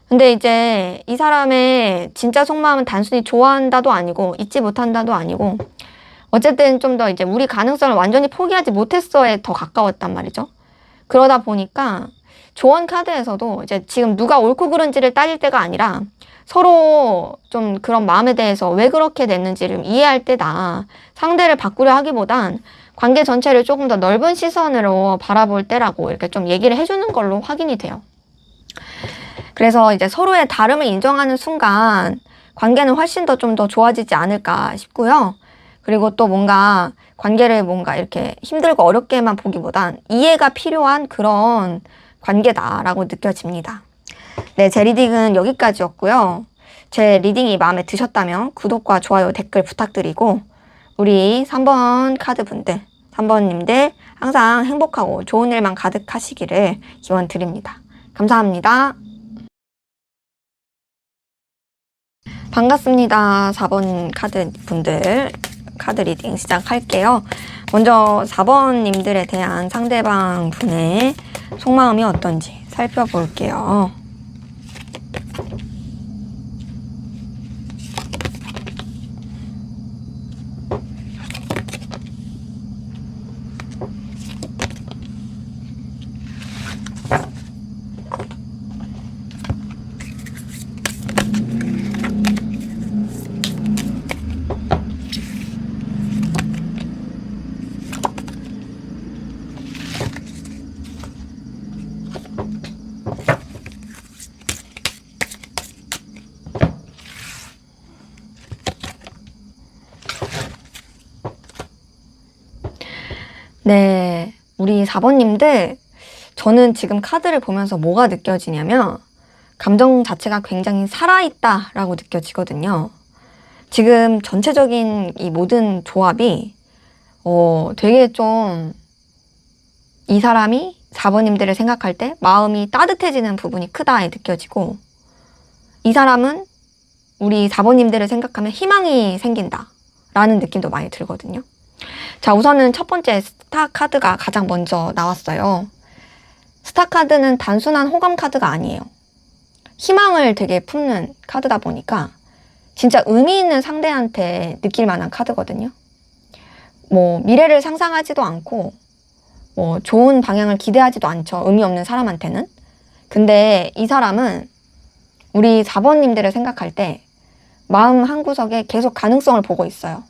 Speaker 1: 근데 이제 이 사람의 진짜 속마음은 단순히 좋아한다도 아니고 잊지 못한다도 아니고, 어쨌든 좀 더 이제 우리 가능성을 완전히 포기하지 못했어에 더 가까웠단 말이죠. 그러다 보니까 조언 카드에서도 이제 지금 누가 옳고 그른지를 따질 때가 아니라 서로 좀 그런 마음에 대해서 왜 그렇게 됐는지를 이해할 때다. 상대를 바꾸려 하기보단 관계 전체를 조금 더 넓은 시선으로 바라볼 때라고 이렇게 좀 얘기를 해주는 걸로 확인이 돼요. 그래서 이제 서로의 다름을 인정하는 순간 관계는 훨씬 더 좀 더 좋아지지 않을까 싶고요. 그리고 또 뭔가 관계를 뭔가 이렇게 힘들고 어렵게만 보기보단 이해가 필요한 그런 관계다라고 느껴집니다. 네, 제 리딩은 여기까지였고요. 제 리딩이 마음에 드셨다면 구독과 좋아요, 댓글 부탁드리고, 우리 3번 카드 분들, 3번님들 항상 행복하고 좋은 일만 가득하시기를 기원 드립니다. 감사합니다. 반갑습니다. 4번 카드 분들 카드 리딩 시작할게요. 먼저 4번님들에 대한 상대방 분의 속마음이 어떤지 살펴볼게요. 네, 우리 4번님들, 저는 지금 카드를 보면서 뭐가 느껴지냐면 감정 자체가 굉장히 살아있다라고 느껴지거든요. 지금 전체적인 이 모든 조합이 되게 좀 이 사람이 4번님들을 생각할 때 마음이 따뜻해지는 부분이 크다에 느껴지고, 이 사람은 우리 4번님들을 생각하면 희망이 생긴다라는 느낌도 많이 들거든요. 자, 우선은 첫 번째 스타 카드가 가장 먼저 나왔어요. 스타 카드는 단순한 호감 카드가 아니에요. 희망을 되게 품는 카드다 보니까 진짜 의미 있는 상대한테 느낄 만한 카드거든요. 뭐 미래를 상상하지도 않고 뭐 좋은 방향을 기대하지도 않죠. 의미 없는 사람한테는. 근데 이 사람은 우리 4번님들을 생각할 때 마음 한구석에 계속 가능성을 보고 있어요.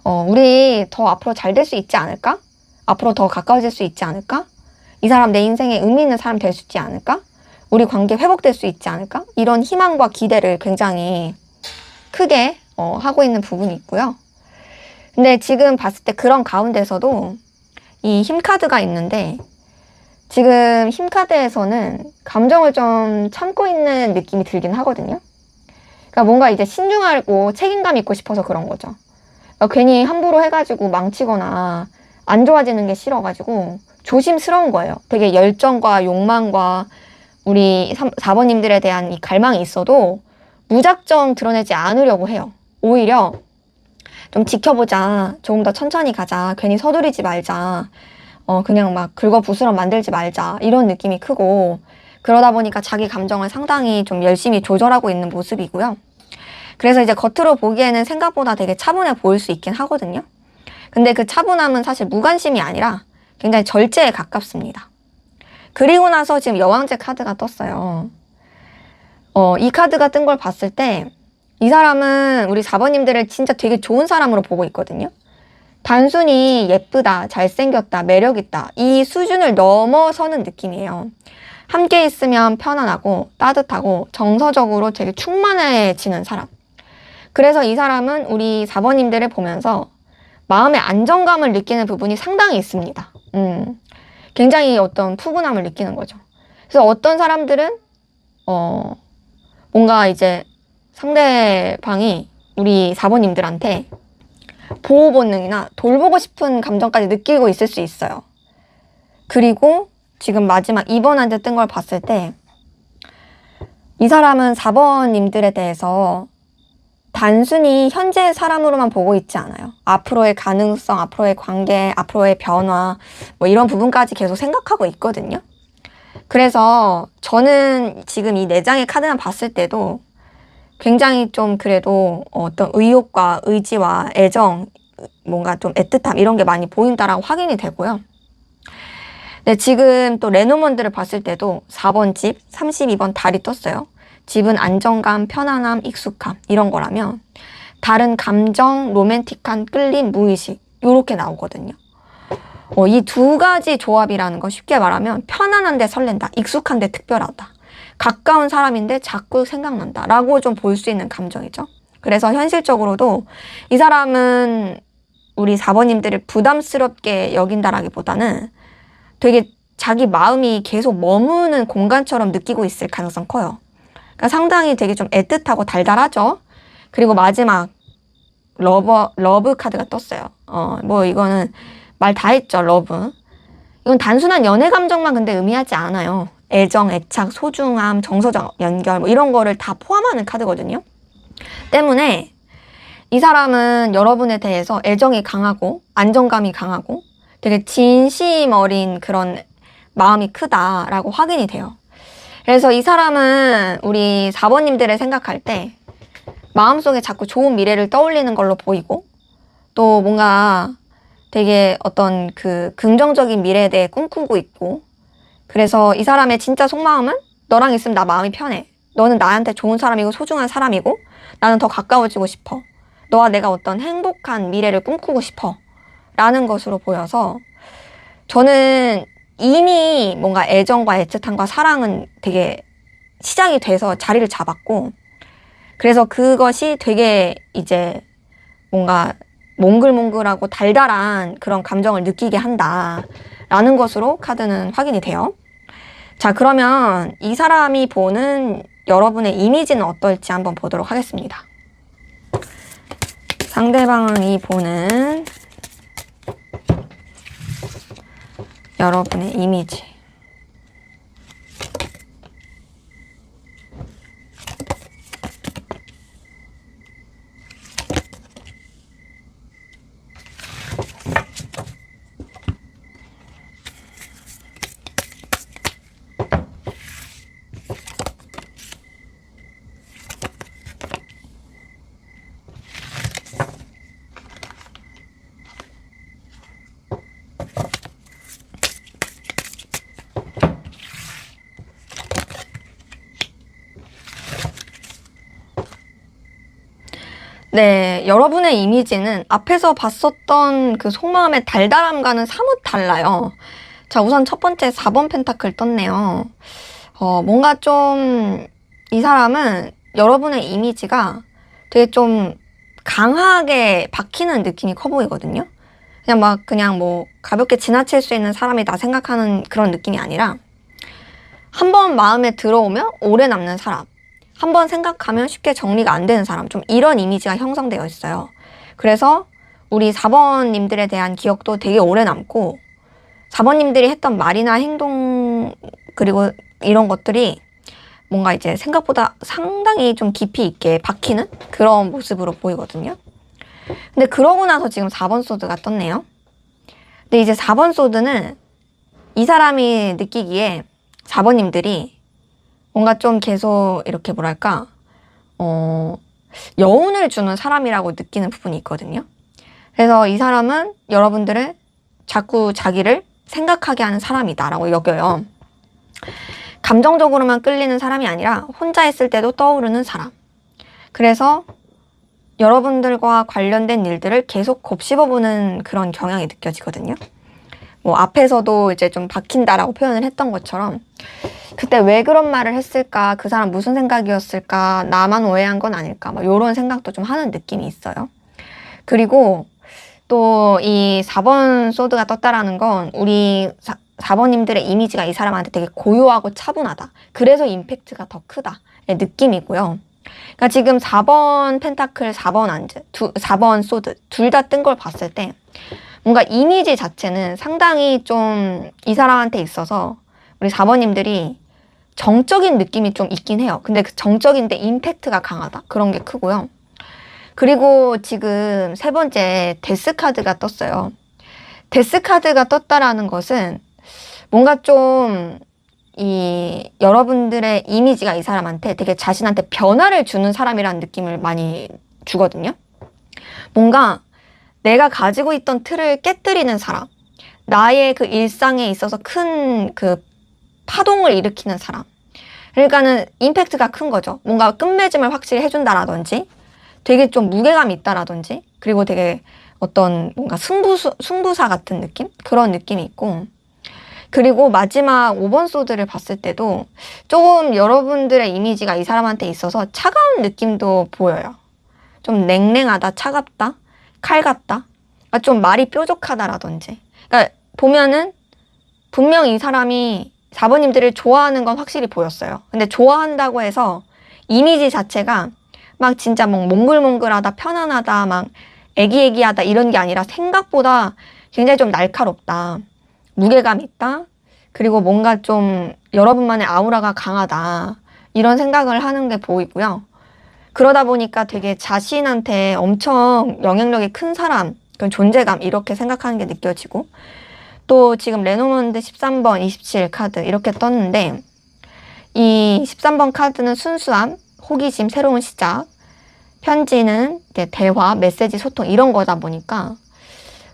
Speaker 1: 우리 더 앞으로 잘 될 수 있지 않을까? 앞으로 더 가까워질 수 있지 않을까? 이 사람 내 인생에 의미 있는 사람 될 수 있지 않을까? 우리 관계 회복될 수 있지 않을까? 이런 희망과 기대를 굉장히 크게 하고 있는 부분이 있고요. 근데 지금 봤을 때 그런 가운데서도 이 힘카드가 있는데 지금 힘카드에서는 감정을 좀 참고 있는 느낌이 들긴 하거든요. 그러니까 뭔가 이제 신중하고 책임감 있고 싶어서 그런 거죠. 그러니까 괜히 함부로 해가지고 망치거나 안 좋아지는 게 싫어가지고 조심스러운 거예요. 되게 열정과 욕망과 우리 4번님들에 대한 이 갈망이 있어도 무작정 드러내지 않으려고 해요. 오히려 좀 지켜보자. 조금 더 천천히 가자. 괜히 서두르지 말자. 그냥 막 긁어부스럼 만들지 말자. 이런 느낌이 크고 그러다 보니까 자기 감정을 상당히 좀 열심히 조절하고 있는 모습이고요. 그래서 이제 겉으로 보기에는 생각보다 되게 차분해 보일 수 있긴 하거든요. 근데 그 차분함은 사실 무관심이 아니라 굉장히 절제에 가깝습니다. 그리고 나서 지금 여왕제 카드가 떴어요. 이 카드가 뜬 걸 봤을 때 이 사람은 우리 4번님들을 진짜 되게 좋은 사람으로 보고 있거든요. 단순히 예쁘다, 잘생겼다, 매력있다 이 수준을 넘어서는 느낌이에요. 함께 있으면 편안하고 따뜻하고 정서적으로 되게 충만해지는 사람. 그래서 이 사람은 우리 4번님들을 보면서 마음의 안정감을 느끼는 부분이 상당히 있습니다. 굉장히 어떤 푸근함을 느끼는 거죠. 그래서 어떤 사람들은 뭔가 이제 상대방이 우리 4번님들한테 보호 본능이나 돌보고 싶은 감정까지 느끼고 있을 수 있어요. 그리고 지금 마지막 2번한테 뜬 걸 봤을 때 이 사람은 4번님들에 대해서 단순히 현재의 사람으로만 보고 있지 않아요. 앞으로의 가능성, 앞으로의 관계, 앞으로의 변화 뭐 이런 부분까지 계속 생각하고 있거든요. 그래서 저는 지금 이 4장의 카드만 봤을 때도 굉장히 좀 그래도 어떤 의욕과 의지와 애정, 뭔가 좀 애틋함 이런 게 많이 보인다라고 확인이 되고요. 네, 지금 또 레노먼드를 봤을 때도 4번 집, 32번 달이 떴어요. 집은 안정감, 편안함, 익숙함 이런 거라면 달은 감정, 로맨틱한 끌림, 무의식 이렇게 나오거든요. 이 두 가지 조합이라는 건 쉽게 말하면 편안한데 설렌다, 익숙한데 특별하다, 가까운 사람인데 자꾸 생각난다 라고 좀 볼 수 있는 감정이죠. 그래서 현실적으로도 이 사람은 우리 4번님들을 부담스럽게 여긴다라기보다는 되게 자기 마음이 계속 머무는 공간처럼 느끼고 있을 가능성 커요. 그러니까 상당히 되게 좀 애틋하고 달달하죠. 그리고 마지막 러브 카드가 떴어요. 뭐 이거는 말 다 했죠. 러브. 이건 단순한 연애 감정만 근데 의미하지 않아요. 애정, 애착, 소중함, 정서적 연결 뭐 이런 거를 다 포함하는 카드거든요. 때문에 이 사람은 여러분에 대해서 애정이 강하고 안정감이 강하고 되게 진심 어린 그런 마음이 크다라고 확인이 돼요. 그래서 이 사람은 우리 4번님들을 생각할 때 마음속에 자꾸 좋은 미래를 떠올리는 걸로 보이고 또 뭔가 되게 어떤 그 긍정적인 미래에 대해 꿈꾸고 있고 그래서 이 사람의 진짜 속마음은 너랑 있으면 나 마음이 편해. 너는 나한테 좋은 사람이고 소중한 사람이고 나는 더 가까워지고 싶어. 너와 내가 어떤 행복한 미래를 꿈꾸고 싶어. 라는 것으로 보여서 저는 이미 뭔가 애정과 애틋함과 사랑은 되게 시작이 돼서 자리를 잡았고 그래서 그것이 되게 이제 뭔가 몽글몽글하고 달달한 그런 감정을 느끼게 한다라는 것으로 카드는 확인이 돼요. 자, 그러면 이 사람이 보는 여러분의 이미지는 어떨지 한번 보도록 하겠습니다. 상대방이 보는 여러분의 이미지. 네, 근데 여러분의 이미지는 앞에서 봤었던 그 속마음의 달달함과는 사뭇 달라요. 자, 우선 첫 번째 4번 펜타클 떴네요. 뭔가 좀 이 사람은 여러분의 이미지가 되게 좀 강하게 박히는 느낌이 커 보이거든요. 그냥 뭐 가볍게 지나칠 수 있는 사람이다 생각하는 그런 느낌이 아니라 한번 마음에 들어오면 오래 남는 사람, 한번 생각하면 쉽게 정리가 안 되는 사람, 좀 이런 이미지가 형성되어 있어요. 그래서 우리 4번님들에 대한 기억도 되게 오래 남고 4번님들이 했던 말이나 행동 그리고 이런 것들이 뭔가 이제 생각보다 상당히 좀 깊이 있게 박히는 그런 모습으로 보이거든요. 근데 그러고 나서 지금 4번 소드가 떴네요. 근데 이제 4번 소드는 이 사람이 느끼기에 4번님들이 뭔가 좀 계속 이렇게 뭐랄까 여운을 주는 사람이라고 느끼는 부분이 있거든요. 그래서 이 사람은 여러분들을 자꾸 자기를 생각하게 하는 사람이다라고 여겨요. 감정적으로만 끌리는 사람이 아니라 혼자 있을 때도 떠오르는 사람. 그래서 여러분들과 관련된 일들을 계속 곱씹어보는 그런 경향이 느껴지거든요. 뭐 앞에서도 이제 좀 박힌다라고 표현을 했던 것처럼 그때 왜 그런 말을 했을까? 그 사람 무슨 생각이었을까? 나만 오해한 건 아닐까? 뭐 이런 생각도 좀 하는 느낌이 있어요. 그리고 또 이 4번 소드가 떴다라는 건 우리 4번님들의 이미지가 이 사람한테 되게 고요하고 차분하다. 그래서 임팩트가 더 크다의 느낌이고요. 그러니까 지금 4번 펜타클, 4번 안즈, 4번 소드 둘 다 뜬 걸 봤을 때 뭔가 이미지 자체는 상당히 좀 이 사람한테 있어서 우리 4번님들이 정적인 느낌이 좀 있긴 해요. 근데 그 정적인데 임팩트가 강하다. 그런 게 크고요. 그리고 지금 세 번째 데스 카드가 떴어요. 데스 카드가 떴다라는 것은 뭔가 좀 여러분들의 이미지가 이 사람한테 되게 자신한테 변화를 주는 사람이라는 느낌을 많이 주거든요. 뭔가 내가 가지고 있던 틀을 깨뜨리는 사람, 나의 그 일상에 있어서 큰 그 파동을 일으키는 사람. 그러니까는 임팩트가 큰 거죠. 뭔가 끝맺음을 확실히 해준다라든지 되게 좀 무게감이 있다라든지 그리고 되게 어떤 뭔가 승부사 같은 느낌? 그런 느낌이 있고 그리고 마지막 5번 소드를 봤을 때도 조금 여러분들의 이미지가 이 사람한테 있어서 차가운 느낌도 보여요. 좀 냉랭하다, 차갑다, 칼 같다, 좀 말이 뾰족하다라든지. 그러니까 보면은 분명 이 사람이 4번님들을 좋아하는 건 확실히 보였어요. 근데 좋아한다고 해서 이미지 자체가 막 진짜 막 몽글몽글하다, 편안하다, 막 애기애기하다 이런 게 아니라 생각보다 굉장히 좀 날카롭다. 무게감 있다. 그리고 뭔가 좀 여러분만의 아우라가 강하다. 이런 생각을 하는 게 보이고요. 그러다 보니까 되게 자신한테 엄청 영향력이 큰 사람, 그런 존재감 이렇게 생각하는 게 느껴지고 또 지금 레노먼드 13번, 27 카드 이렇게 떴는데 이 13번 카드는 순수함, 호기심, 새로운 시작, 편지는 이제 대화, 메시지, 소통 이런 거다 보니까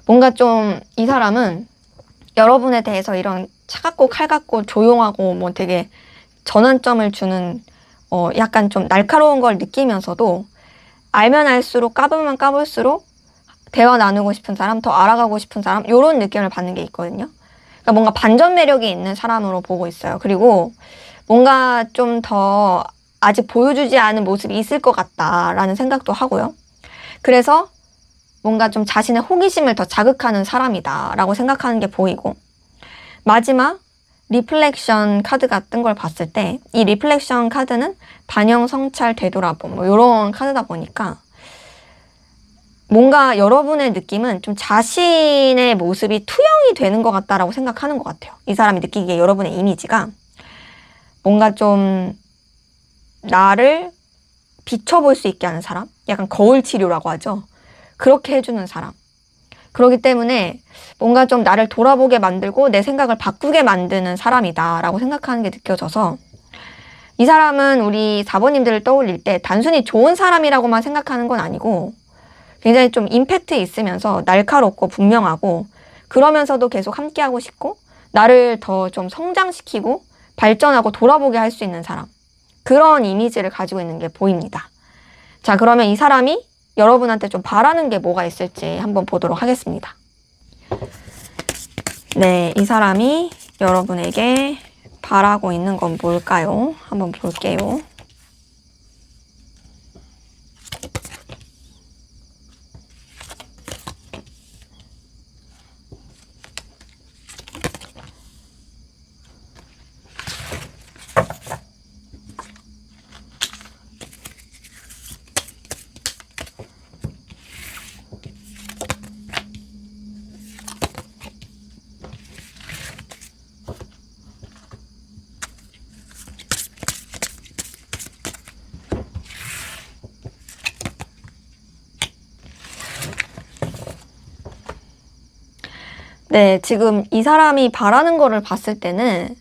Speaker 1: 뭔가 좀 이 사람은 여러분에 대해서 이런 차갑고 칼같고 조용하고 뭐 되게 전환점을 주는 약간 좀 날카로운 걸 느끼면서도 알면 알수록 까불면 까불수록 대화 나누고 싶은 사람, 더 알아가고 싶은 사람 이런 느낌을 받는 게 있거든요. 그러니까 뭔가 반전 매력이 있는 사람으로 보고 있어요. 그리고 뭔가 좀 더 아직 보여주지 않은 모습이 있을 것 같다라는 생각도 하고요. 그래서 뭔가 좀 자신의 호기심을 더 자극하는 사람이다라고 생각하는 게 보이고 마지막 리플렉션 카드가 뜬 걸 봤을 때 이 리플렉션 카드는 반영, 성찰, 되돌아봄 뭐 이런 카드다 보니까 뭔가 여러분의 느낌은 좀 자신의 모습이 투영이 되는 것 같다라고 생각하는 것 같아요. 이 사람이 느끼기에 여러분의 이미지가 뭔가 좀 나를 비춰볼 수 있게 하는 사람? 약간 거울 치료라고 하죠. 그렇게 해주는 사람. 그렇기 때문에 뭔가 좀 나를 돌아보게 만들고 내 생각을 바꾸게 만드는 사람이다 라고 생각하는 게 느껴져서 이 사람은 우리 4번님들을 떠올릴 때 단순히 좋은 사람이라고만 생각하는 건 아니고 굉장히 좀 임팩트 있으면서 날카롭고 분명하고 그러면서도 계속 함께하고 싶고 나를 더 좀 성장시키고 발전하고 돌아보게 할 수 있는 사람. 그런 이미지를 가지고 있는 게 보입니다. 자, 그러면 이 사람이 여러분한테 좀 바라는 게 뭐가 있을지 한번 보도록 하겠습니다. 네, 이 사람이 여러분에게 바라고 있는 건 뭘까요? 한번 볼게요. 네, 지금 이 사람이 바라는 거를 봤을 때는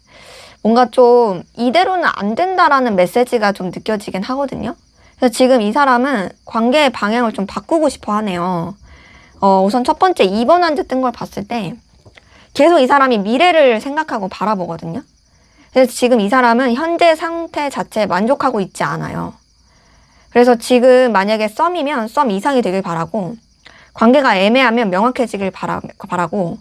Speaker 1: 뭔가 좀 이대로는 안 된다라는 메시지가 좀 느껴지긴 하거든요. 그래서 지금 이 사람은 관계의 방향을 좀 바꾸고 싶어 하네요. 우선 첫 번째 2번 한지 뜬 걸 봤을 때 계속 이 사람이 미래를 생각하고 바라보거든요. 그래서 지금 이 사람은 현재 상태 자체에 만족하고 있지 않아요. 그래서 지금 만약에 썸이면 썸 이상이 되길 바라고, 관계가 애매하면 명확해지길 바라고,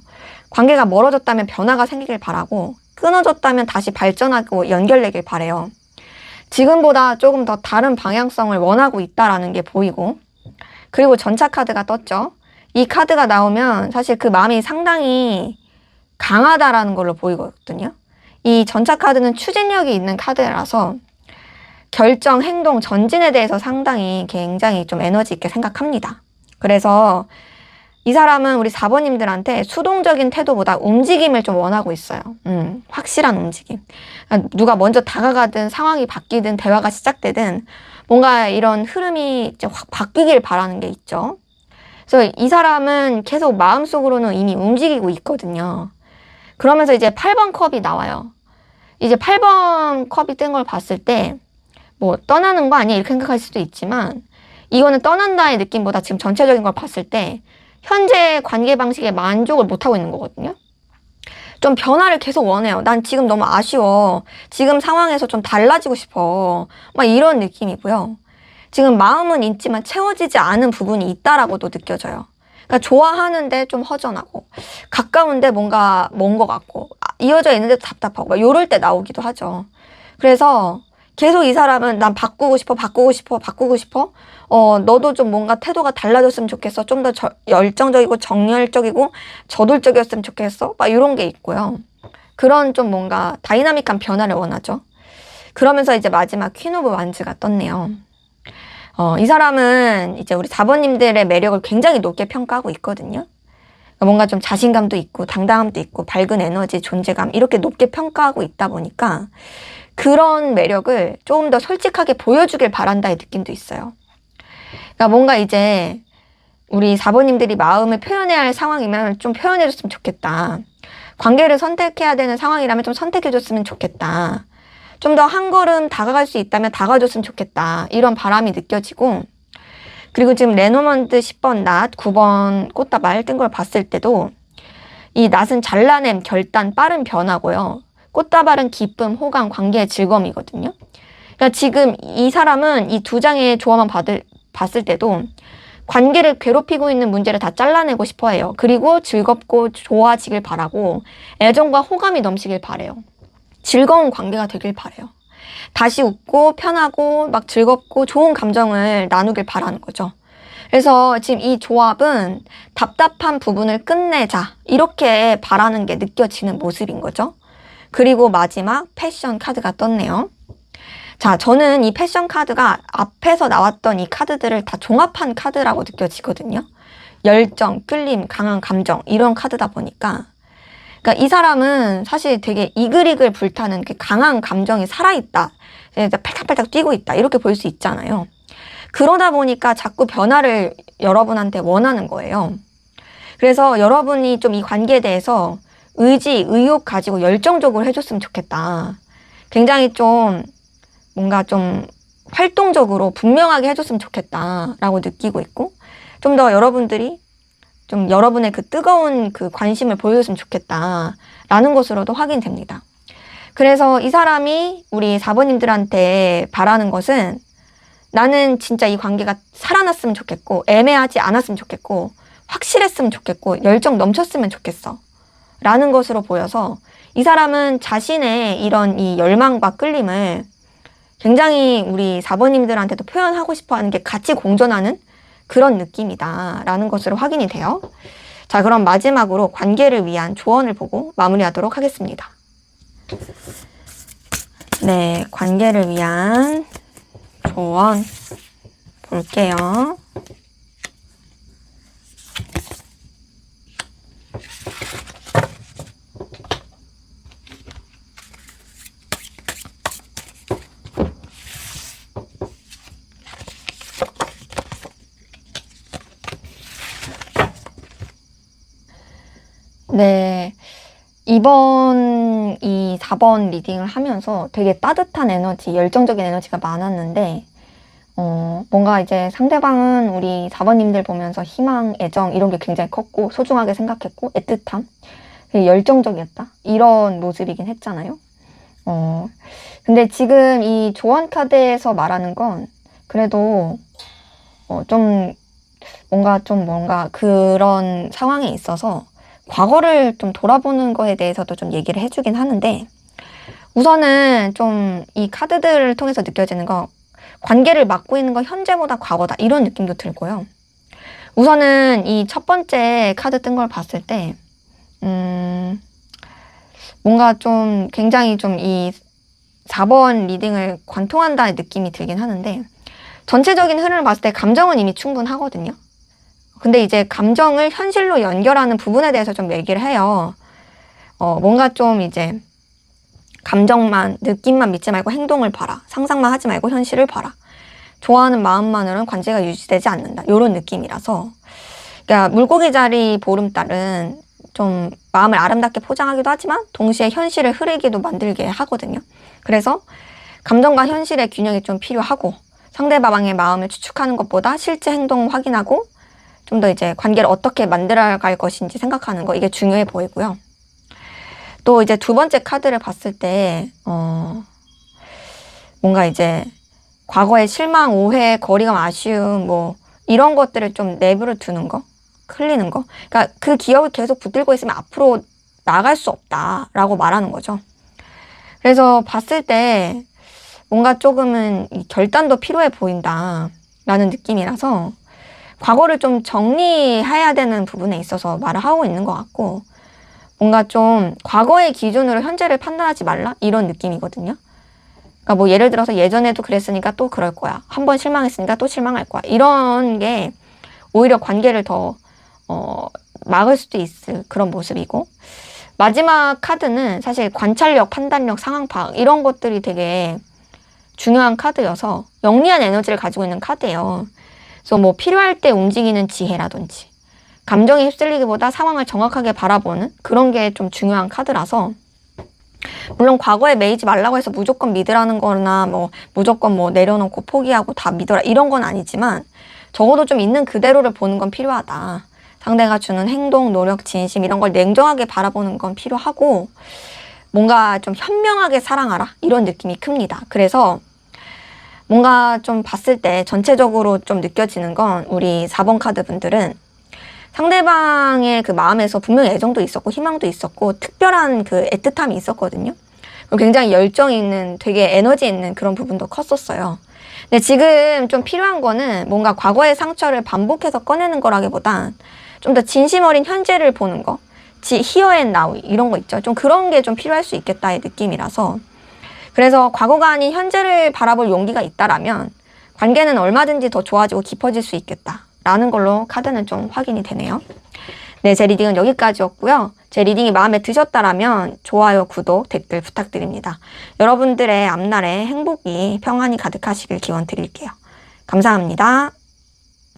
Speaker 1: 관계가 멀어졌다면 변화가 생기길 바라고, 끊어졌다면 다시 발전하고 연결되길 바래요. 지금보다 조금 더 다른 방향성을 원하고 있다라는 게 보이고, 그리고 전차 카드가 떴죠. 이 카드가 나오면 사실 그 마음이 상당히 강하다라는 걸로 보이거든요. 이 전차 카드는 추진력이 있는 카드라서 결정, 행동, 전진에 대해서 상당히 굉장히 좀 에너지 있게 생각합니다. 그래서 이 사람은 우리 4번님들한테 수동적인 태도보다 움직임을 좀 원하고 있어요. 확실한 움직임. 누가 먼저 다가가든 상황이 바뀌든 대화가 시작되든 뭔가 이런 흐름이 이제 확 바뀌길 바라는 게 있죠. 그래서 이 사람은 계속 마음속으로는 이미 움직이고 있거든요. 그러면서 이제 8번 컵이 나와요. 이제 8번 컵이 뜬 걸 봤을 때 뭐 떠나는 거 아니야 이렇게 생각할 수도 있지만, 이거는 떠난다의 느낌보다 지금 전체적인 걸 봤을 때 현재 관계 방식에 만족을 못하고 있는 거거든요. 좀 변화를 계속 원해요. 난 지금 너무 아쉬워. 지금 상황에서 좀 달라지고 싶어. 막 이런 느낌이고요. 지금 마음은 있지만 채워지지 않은 부분이 있다라고도 느껴져요. 그러니까 좋아하는데 좀 허전하고, 가까운데 뭔가 먼 것 같고, 이어져 있는데도 답답하고, 막 이럴 때 나오기도 하죠. 그래서 계속 이 사람은 난 바꾸고 싶어. 너도 좀 뭔가 태도가 달라졌으면 좋겠어. 좀 더 열정적이고 정열적이고 저돌적이었으면 좋겠어. 막 이런 게 있고요. 그런 좀 뭔가 다이나믹한 변화를 원하죠. 그러면서 이제 마지막 퀸 오브 완즈가 떴네요. 이 사람은 이제 우리 4번님들의 매력을 굉장히 높게 평가하고 있거든요. 뭔가 좀 자신감도 있고 당당함도 있고 밝은 에너지, 존재감 이렇게 높게 평가하고 있다 보니까 그런 매력을 조금 더 솔직하게 보여주길 바란다의 느낌도 있어요. 그러니까 뭔가 이제 우리 4번님들이 마음을 표현해야 할 상황이면 좀 표현해줬으면 좋겠다. 관계를 선택해야 되는 상황이라면 좀 선택해줬으면 좋겠다. 좀 더 한 걸음 다가갈 수 있다면 다가줬으면 좋겠다. 이런 바람이 느껴지고, 그리고 지금 레노먼드 10번 낫, 9번 꽃다발 뜬 걸 봤을 때도 이 낫은 잘라냄, 결단, 빠른 변화고요. 꽃다발은 기쁨, 호감, 관계의 즐거움이거든요. 그러니까 지금 이 사람은 이 두 장의 조화만 봤을 때도 관계를 괴롭히고 있는 문제를 다 잘라내고 싶어 해요. 그리고 즐겁고 좋아지길 바라고 애정과 호감이 넘치길 바래요. 즐거운 관계가 되길 바래요. 다시 웃고 편하고 막 즐겁고 좋은 감정을 나누길 바라는 거죠. 그래서 지금 이 조합은 답답한 부분을 끝내자 이렇게 바라는 게 느껴지는 모습인 거죠. 그리고 마지막 패션 카드가 떴네요. 자, 저는 이 패션 카드가 앞에서 나왔던 이 카드들을 다 종합한 카드라고 느껴지거든요. 열정, 끌림, 강한 감정 이런 카드다 보니까, 그러니까 이 사람은 사실 되게 이글이글 불타는 그 강한 감정이 살아있다. 팔딱팔딱 뛰고 있다. 이렇게 볼 수 있잖아요. 그러다 보니까 자꾸 변화를 여러분한테 원하는 거예요. 그래서 여러분이 좀 이 관계에 대해서 의지, 의욕 가지고 열정적으로 해줬으면 좋겠다. 굉장히 좀 뭔가 좀 활동적으로 분명하게 해줬으면 좋겠다라고 느끼고 있고, 좀 더 여러분들이 좀 여러분의 그 뜨거운 그 관심을 보여줬으면 좋겠다라는 것으로도 확인됩니다. 그래서 이 사람이 우리 4번님들한테 바라는 것은 나는 진짜 이 관계가 살아났으면 좋겠고, 애매하지 않았으면 좋겠고, 확실했으면 좋겠고, 열정 넘쳤으면 좋겠어. 라는 것으로 보여서 이 사람은 자신의 이런 이 열망과 끌림을 굉장히 우리 4번님들한테도 표현하고 싶어 하는 게 같이 공존하는 그런 느낌이다. 라는 것으로 확인이 돼요. 자, 그럼 마지막으로 관계를 위한 조언을 보고 마무리하도록 하겠습니다. 네, 관계를 위한 조언 볼게요. 네, 이번 이 4번 리딩을 하면서 되게 따뜻한 에너지, 열정적인 에너지가 많았는데 뭔가 이제 상대방은 우리 4번님들 보면서 희망, 애정 이런 게 굉장히 컸고 소중하게 생각했고 애틋함, 되게 열정적이었다 이런 모습이긴 했잖아요. 근데 지금 이 조언 카드에서 말하는 건 그래도 좀 뭔가 그런 상황에 있어서 과거를 좀 돌아보는 거에 대해서도 좀 얘기를 해주긴 하는데, 우선은 좀 이 카드들을 통해서 느껴지는 거, 관계를 맡고 있는 건 현재보다 과거다 이런 느낌도 들고요. 우선은 이 첫 번째 카드 뜬 걸 봤을 때 뭔가 좀 굉장히 좀 이 4번 리딩을 관통한다는 느낌이 들긴 하는데, 전체적인 흐름을 봤을 때 감정은 이미 충분하거든요. 근데 이제 감정을 현실로 연결하는 부분에 대해서 좀 얘기를 해요. 뭔가 좀 이제 감정만, 느낌만 믿지 말고 행동을 봐라. 상상만 하지 말고 현실을 봐라. 좋아하는 마음만으로는 관계가 유지되지 않는다. 이런 느낌이라서. 그러니까 물고기 자리 보름달은 좀 마음을 아름답게 포장하기도 하지만 동시에 현실을 흐리게도 만들게 하거든요. 그래서 감정과 현실의 균형이 좀 필요하고, 상대방의 마음을 추측하는 것보다 실제 행동 확인하고 좀 더 이제 관계를 어떻게 만들어갈 것인지 생각하는 거, 이게 중요해 보이고요. 또 이제 두 번째 카드를 봤을 때 뭔가 이제 과거의 실망, 오해, 거리감, 아쉬움 뭐 이런 것들을 좀 내버려 두는 거, 흘리는 거. 그러니까 그 기억을 계속 붙들고 있으면 앞으로 나갈 수 없다라고 말하는 거죠. 그래서 봤을 때 뭔가 조금은 이 결단도 필요해 보인다라는 느낌이라서 과거를 좀 정리해야 되는 부분에 있어서 말을 하고 있는 것 같고, 뭔가 좀 과거의 기준으로 현재를 판단하지 말라 이런 느낌이거든요. 그러니까 뭐 예를 들어서 예전에도 그랬으니까 또 그럴 거야. 한 번 실망했으니까 또 실망할 거야. 이런 게 오히려 관계를 더 막을 수도 있을 그런 모습이고, 마지막 카드는 사실 관찰력, 판단력, 상황 파악 이런 것들이 되게 중요한 카드여서 영리한 에너지를 가지고 있는 카드예요. 그래서 뭐 필요할 때 움직이는 지혜라든지 감정에 휩쓸리기보다 상황을 정확하게 바라보는 그런 게 좀 중요한 카드라서, 물론 과거에 매이지 말라고 해서 무조건 믿으라는 거나 뭐 무조건 뭐 내려놓고 포기하고 다 믿어라 이런 건 아니지만 적어도 좀 있는 그대로를 보는 건 필요하다. 상대가 주는 행동, 노력, 진심 이런 걸 냉정하게 바라보는 건 필요하고, 뭔가 좀 현명하게 사랑하라 이런 느낌이 큽니다. 그래서 뭔가 좀 봤을 때 전체적으로 좀 느껴지는 건 우리 4번 카드 분들은 상대방의 그 마음에서 분명히 애정도 있었고 희망도 있었고 특별한 그 애틋함이 있었거든요. 그리고 굉장히 열정 있는, 되게 에너지 있는 그런 부분도 컸었어요. 근데 지금 좀 필요한 거는 뭔가 과거의 상처를 반복해서 꺼내는 거라기보단 좀 더 진심 어린 현재를 보는 거, here and now 이런 거 있죠. 좀 그런 게 좀 필요할 수 있겠다의 느낌이라서, 그래서 과거가 아닌 현재를 바라볼 용기가 있다라면 관계는 얼마든지 더 좋아지고 깊어질 수 있겠다라는 걸로 카드는 좀 확인이 되네요. 네, 제 리딩은 여기까지였고요. 제 리딩이 마음에 드셨다라면 좋아요, 구독, 댓글 부탁드립니다. 여러분들의 앞날에 행복이, 평안이 가득하시길 기원 드릴게요. 감사합니다.